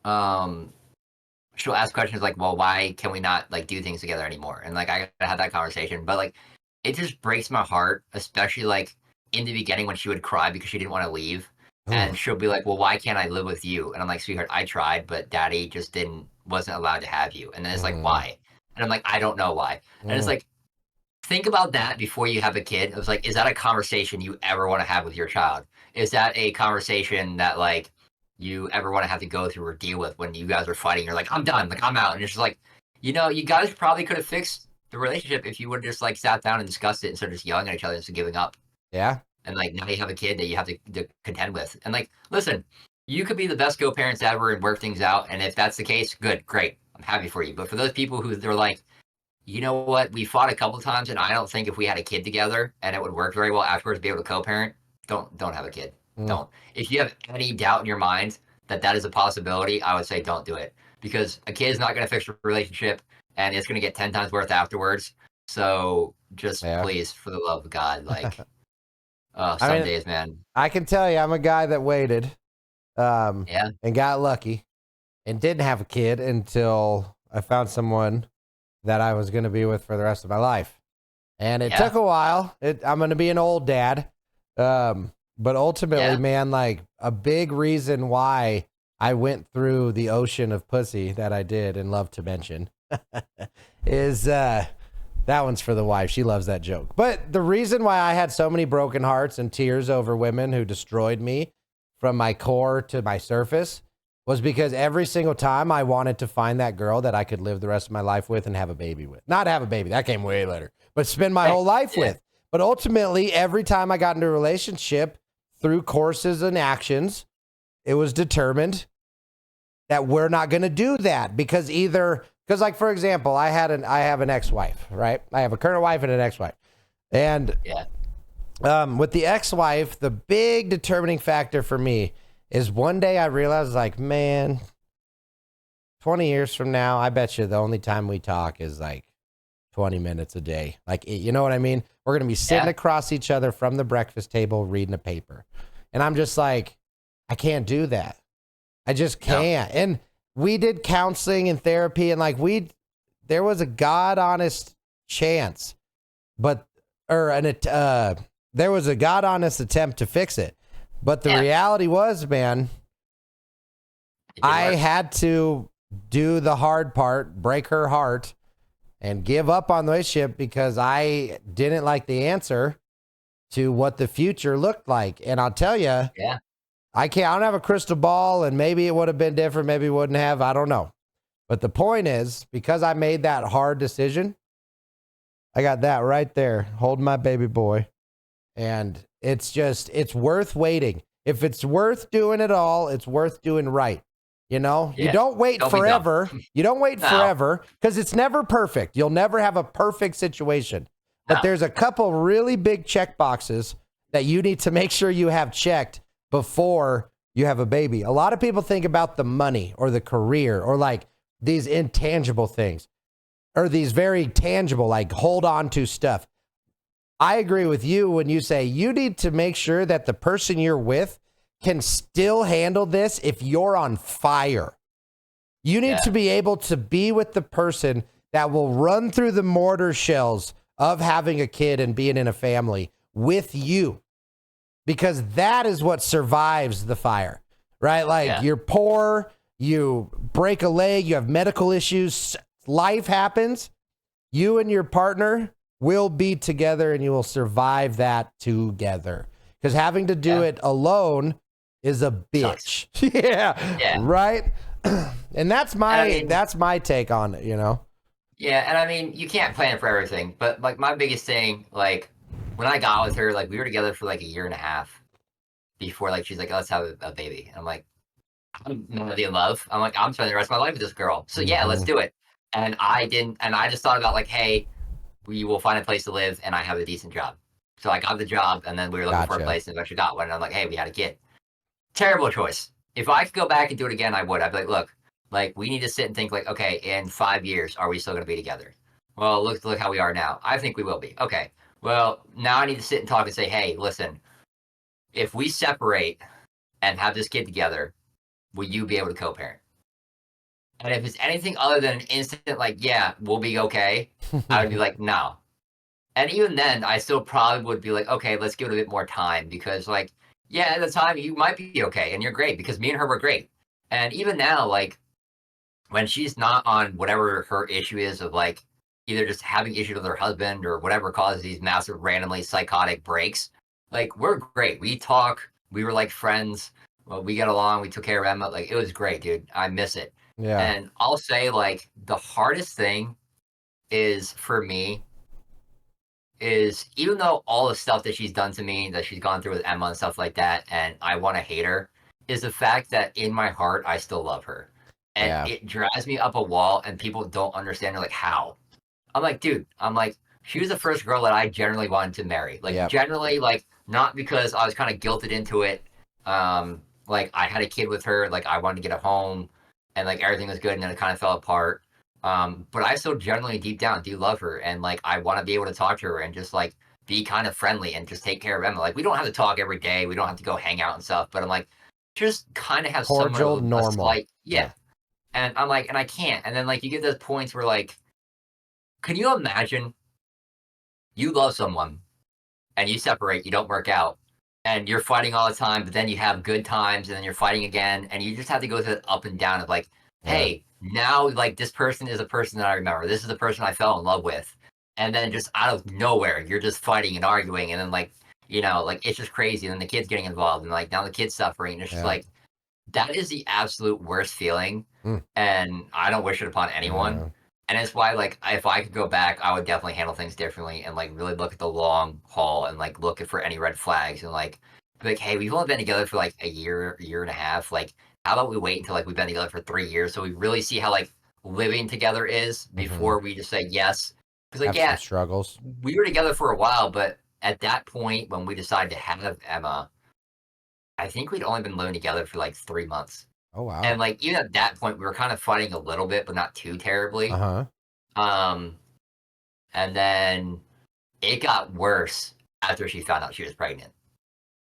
S2: she'll ask questions like, well, why can we not like do things together anymore? And like I gotta have that conversation, but like it just breaks my heart, especially like in the beginning when she would cry because she didn't want to leave. And she'll be like, well, why can't I live with you? And I'm like, sweetheart, I tried, but daddy just wasn't allowed to have you. And then it's like, why? And I'm like, I don't know why. And it's like, think about that before you have a kid. It was like, is that a conversation you ever want to have with your child? Is that a conversation that like you ever want to have to go through or deal with when you guys are fighting? You're like, I'm done. Like, I'm out. And it's just like, you know, you guys probably could have fixed the relationship if you would have just like sat down and discussed it instead of just yelling at each other and just giving up.
S1: Yeah.
S2: And like now you have a kid that you have to contend with. And like, listen, you could be the best co-parents ever and work things out. And if that's the case, good, great. I'm happy for you. But for those people who they're like, you know what, we fought a couple times and I don't think if we had a kid together and it would work very well afterwards, be able to co-parent, don't have a kid. Don't. If you have any doubt in your mind that is a possibility, I would say don't do it. Because a kid is not going to fix your relationship and it's going to get 10 times worth afterwards. So just please, for the love of God, like... some days, man. I
S1: can tell you, I'm a guy that waited, and got lucky, and didn't have a kid until I found someone that I was going to be with for the rest of my life. And it took a while. I'm going to be an old dad, but ultimately, man, like a big reason why I went through the ocean of pussy that I did and love to mention is that one's for the wife. She loves that joke. But the reason why I had so many broken hearts and tears over women who destroyed me from my core to my surface was because every single time I wanted to find that girl that I could live the rest of my life with and have a baby with. Not have a baby. That came way later. But spend my whole life with. But ultimately, every time I got into a relationship through courses and actions, it was determined that we're not going to do that because like, for example, I have an ex-wife, right? I have a current wife and an ex-wife. And with the ex-wife, the big determining factor for me is one day I realized, like, man, 20 years from now, I bet you the only time we talk is like 20 minutes a day. Like, you know what I mean? We're going to be sitting across each other from the breakfast table reading a paper. And I'm just like, I can't do that. I just can't. No. And we did counseling and therapy, and like there was a God honest chance, there was a God honest attempt to fix it. But the reality was, man, I had to do the hard part, break her heart, and give up on the relationship because I didn't like the answer to what the future looked like. And I'll tell you, I don't have a crystal ball, and maybe it would have been different, maybe it wouldn't have, I don't know. But the point is, because I made that hard decision, I got that right there, holding my baby boy. And it's worth waiting. If it's worth doing it all, it's worth doing right. You know, you don't wait forever. You don't wait forever because it's never perfect. You'll never have a perfect situation. But there's a couple really big check boxes that you need to make sure you have checked before you have a baby. A lot of people think about the money or the career or like these intangible things or these very tangible, like hold on to stuff. I agree with you when you say you need to make sure that the person you're with can still handle this if you're on fire. You need to be able to be with the person that will run through the mortar shells of having a kid and being in a family with you, because that is what survives the fire, right? Like you're poor, you break a leg, you have medical issues, life happens. You and your partner will be together and you will survive that together. Because having to do it alone is a bitch. Yeah. Right. And that's my take on it, you know?
S2: Yeah. And I mean, you can't plan for everything, but like my biggest thing, like when I got with her, like we were together for like a year and a half before, like, she's like, oh, let's have a baby. And I'm like, I'm madly in love. I'm like, I'm spending the rest of my life with this girl. So yeah, let's do it. And I just thought about like, hey, we will find a place to live and I have a decent job. So I got the job and then we were looking for a place and eventually got one. And I'm like, hey, we had a kid. Terrible choice. If I could go back and do it again, I would. I'd be like, look, like we need to sit and think like, okay, in 5 years, are we still going to be together? Well, look how we are now. I think we will be. Okay. Well, now I need to sit and talk and say, hey, listen, if we separate and have this kid together, will you be able to co-parent? And if it's anything other than an instant, like, yeah, we'll be okay, I would be like, no. And even then, I still probably would be like, okay, let's give it a bit more time because, like, yeah, at the time, you might be okay and you're great because me and her were great. And even now, like, when she's not on whatever her issue is of, like, either just having issues with her husband or whatever causes these massive, randomly psychotic breaks, like, we're great. We talk. We were, like, friends. Well, we get along. We took care of Emma. Like, it was great, dude. I miss it.
S1: Yeah.
S2: And I'll say, like, the hardest thing is for me is even though all the stuff that she's done to me, that she's gone through with Emma and stuff like that, and I want to hate her, is the fact that in my heart, I still love her. And it drives me up a wall and people don't understand. They're like, how? I'm like, dude, she was the first girl that I generally wanted to marry. Like, generally, like, not because I was kind of guilted into it. Like, I had a kid with her. Like, I wanted to get a home. And, like, everything was good, and then it kind of fell apart. But I still generally, deep down, do love her. And, like, I want to be able to talk to her and just, like, be kind of friendly and just take care of Emma. Like, we don't have to talk every day. We don't have to go hang out and stuff. But I'm like, just kind of have
S1: cordial, normal.
S2: Slight, And I'm like, and I can't. And then, like, you get those points where, like, can you imagine you love someone and you separate, you don't work out, and you're fighting all the time, but then you have good times and then you're fighting again, and you just have to go through the up and down of like, hey, now like this person is a person that I remember. This is the person I fell in love with. And then just out of nowhere, you're just fighting and arguing, and then like, you know, like it's just crazy. And then the kid's getting involved, and like now the kid's suffering. And it's just like that is the absolute worst feeling. And I don't wish it upon anyone. And it's why, like, if I could go back, I would definitely handle things differently and, like, really look at the long haul and, like, look for any red flags and, like, be like, hey, we've only been together for, like, a year and a half. Like, how about we wait until, like, we've been together for 3 years so we really see how, like, living together is before we just say yes. Because, like,
S1: some struggles.
S2: We were together for a while, but at that point, when we decided to have Emma, I think we'd only been living together for, like, 3 months.
S1: Oh, wow.
S2: And, like, even at that point, we were kind of fighting a little bit, but not too terribly. And then it got worse after she found out she was pregnant.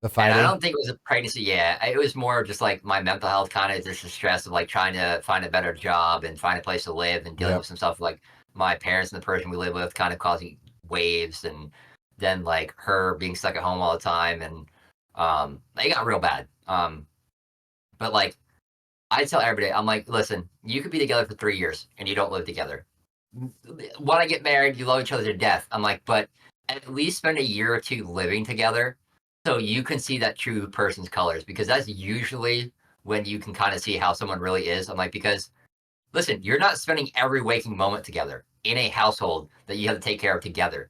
S1: The fighting?
S2: And I don't think it was a pregnancy, it was more just, like, my mental health kind of just the stress of, like, trying to find a better job and find a place to live and dealing with some stuff like my parents and the person we live with kind of causing waves, and then, like, her being stuck at home all the time, and it got real bad. But, like, I tell everybody, I'm like, listen, you could be together for 3 years and you don't live together. Want to get married, you love each other to death. I'm like, but at least spend a year or two living together so you can see that true person's colors, because that's usually when you can kind of see how someone really is. I'm like, because, listen, you're not spending every waking moment together in a household that you have to take care of together.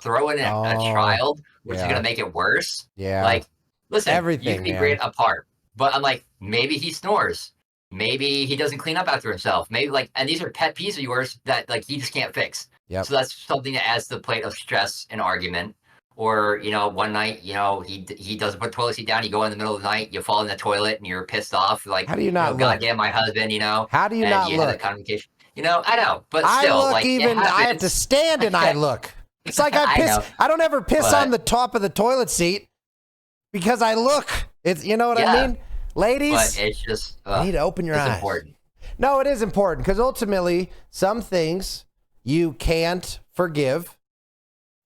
S2: Throw in a child, which is going to make it worse. Like, listen, you can be great apart. But I'm like, maybe he snores. Maybe he doesn't clean up after himself. Maybe like, and these are pet peeves of yours that like he just can't fix. So that's something that adds to the plate of stress and argument. Or, you know, one night, you know, he doesn't put toilet seat down. You go in the middle of the night, you fall in the toilet, and you're pissed off. Like,
S1: how do you not look?
S2: Goddamn, my husband, you know.
S1: How do you not look?
S2: Had that conversation. You know, I know, but still,
S1: I look
S2: like,
S1: even. I have to stand and I look. It's like I piss. I don't ever piss on the top of the toilet seat because I look. It's, you know what I mean? Ladies,
S2: but it's just
S1: you need to open your eyes.
S2: Important.
S1: No, it is important because ultimately some things you can't forgive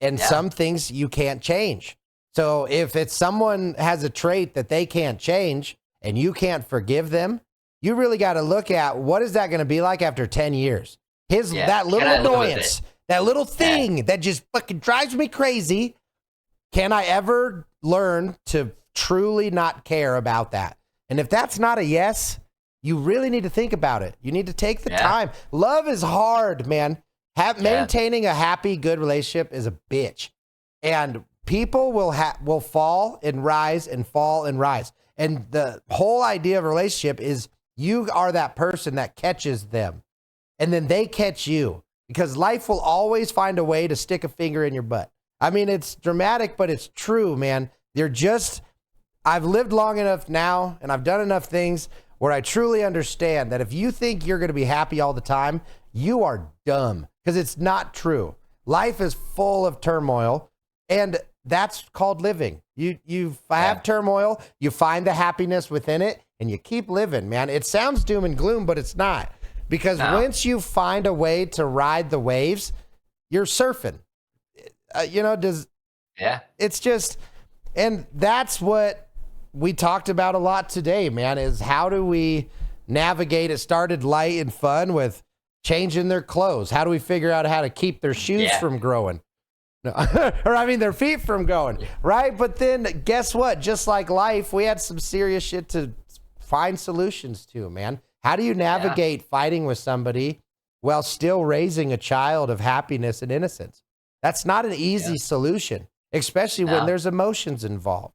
S1: And some things you can't change. So if it's someone has a trait that they can't change and you can't forgive them, you really got to look at what is that going to be like after 10 years? That little annoyance, that little thing that just fucking drives me crazy. Can I ever learn to truly not care about that? And if that's not a yes, you really need to think about it. You need to take the time. Love is hard, man. Maintaining a happy, good relationship is a bitch. And people will fall and rise and fall and rise. And the whole idea of a relationship is you are that person that catches them. And then they catch you. Because life will always find a way to stick a finger in your butt. I mean, it's dramatic, but it's true, man. I've lived long enough now, and I've done enough things where I truly understand that if you think you're going to be happy all the time, you are dumb. Because it's not true. Life is full of turmoil, and that's called living. You have turmoil, you find the happiness within it, and you keep living, man. It sounds doom and gloom, but it's not. Because once you find a way to ride the waves, you're surfing. It's just, and that's what we talked about a lot today, man, is how do we navigate? It started light and fun with changing their clothes. How do we figure out how to keep their shoes from growing? Their feet from going, right? But then guess what? Just like life, we had some serious shit to find solutions to, man. How do you navigate fighting with somebody while still raising a child of happiness and innocence? That's not an easy solution, especially when there's emotions involved,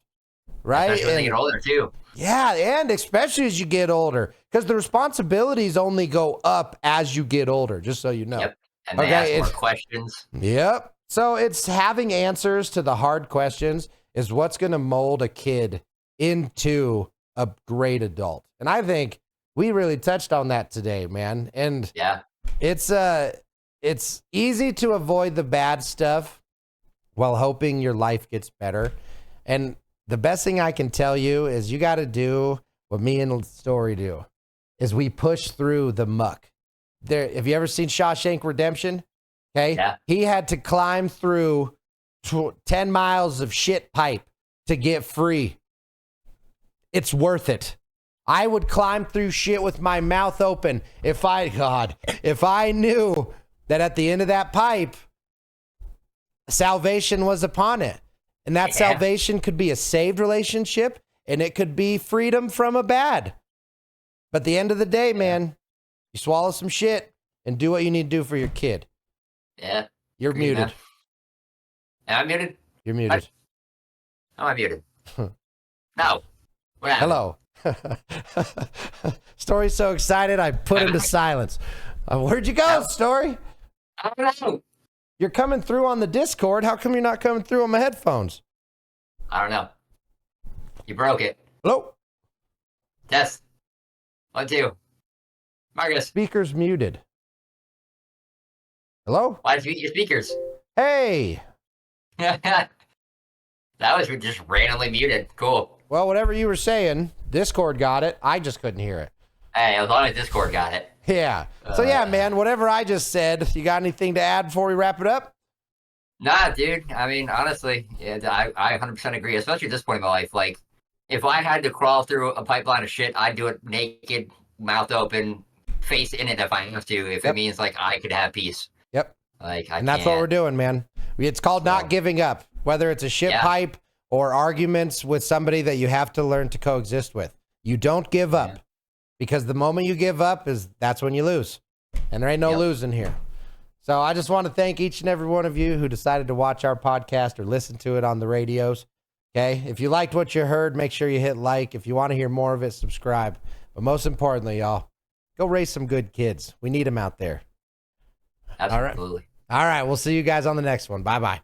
S1: right?
S2: Especially when you get older, too.
S1: Yeah, and especially as you get older, because the responsibilities only go up as you get older, just so you know.
S2: Yep, and they ask more questions.
S1: Yep. So it's having answers to the hard questions is what's going to mold a kid into a great adult. And I think we really touched on that today, man. And it's easy to avoid the bad stuff while hoping your life gets better. And the best thing I can tell you is you got to do what me and Story do, is we push through the muck. Have you ever seen Shawshank Redemption? Okay. Yeah. He had to climb through 10 miles of shit pipe to get free. It's worth it. I would climb through shit with my mouth open if I knew that at the end of that pipe, salvation was upon it. And that salvation could be a saved relationship, and it could be freedom from a bad. But at the end of the day, man, you swallow some shit and do what you need to do for your kid.
S2: Yeah.
S1: You're muted.
S2: Am I muted?
S1: You're muted.
S2: How am I muted? No. What happened?
S1: Hello. Story's so excited, I put him to silence. Where'd you go, Story?
S2: I don't know.
S1: You're coming through on the Discord. How come you're not coming through on my headphones?
S2: I don't know. You broke it.
S1: Hello?
S2: Test. 1, 2. Markus.
S1: Speaker's muted. Hello?
S2: Why did you mute your speakers?
S1: Hey!
S2: That was just randomly muted. Cool.
S1: Well, whatever you were saying, Discord got it. I just couldn't hear it.
S2: Hey, as long as Discord got it.
S1: Yeah. So yeah, man, whatever I just said, you got anything to add before we wrap it up?
S2: Nah, dude. I mean, honestly, I 100% agree, especially at this point in my life. Like, if I had to crawl through a pipeline of shit, I'd do it naked, mouth open, face in it if I have to, if it means, like, I could have peace.
S1: Yep.
S2: Like,
S1: and that's what we're doing, man. It's called not giving up, whether it's a shit pipe or arguments with somebody that you have to learn to coexist with. You don't give up, because the moment you give up that's when you lose, and there ain't no losing here. So I just want to thank each and every one of you who decided to watch our podcast or listen to it on the radios. Okay. If you liked what you heard, make sure you hit like. If you want to hear more of it, subscribe. But most importantly, y'all, go raise some good kids. We need them out there.
S2: Absolutely.
S1: All right. We'll see you guys on the next one. Bye-bye.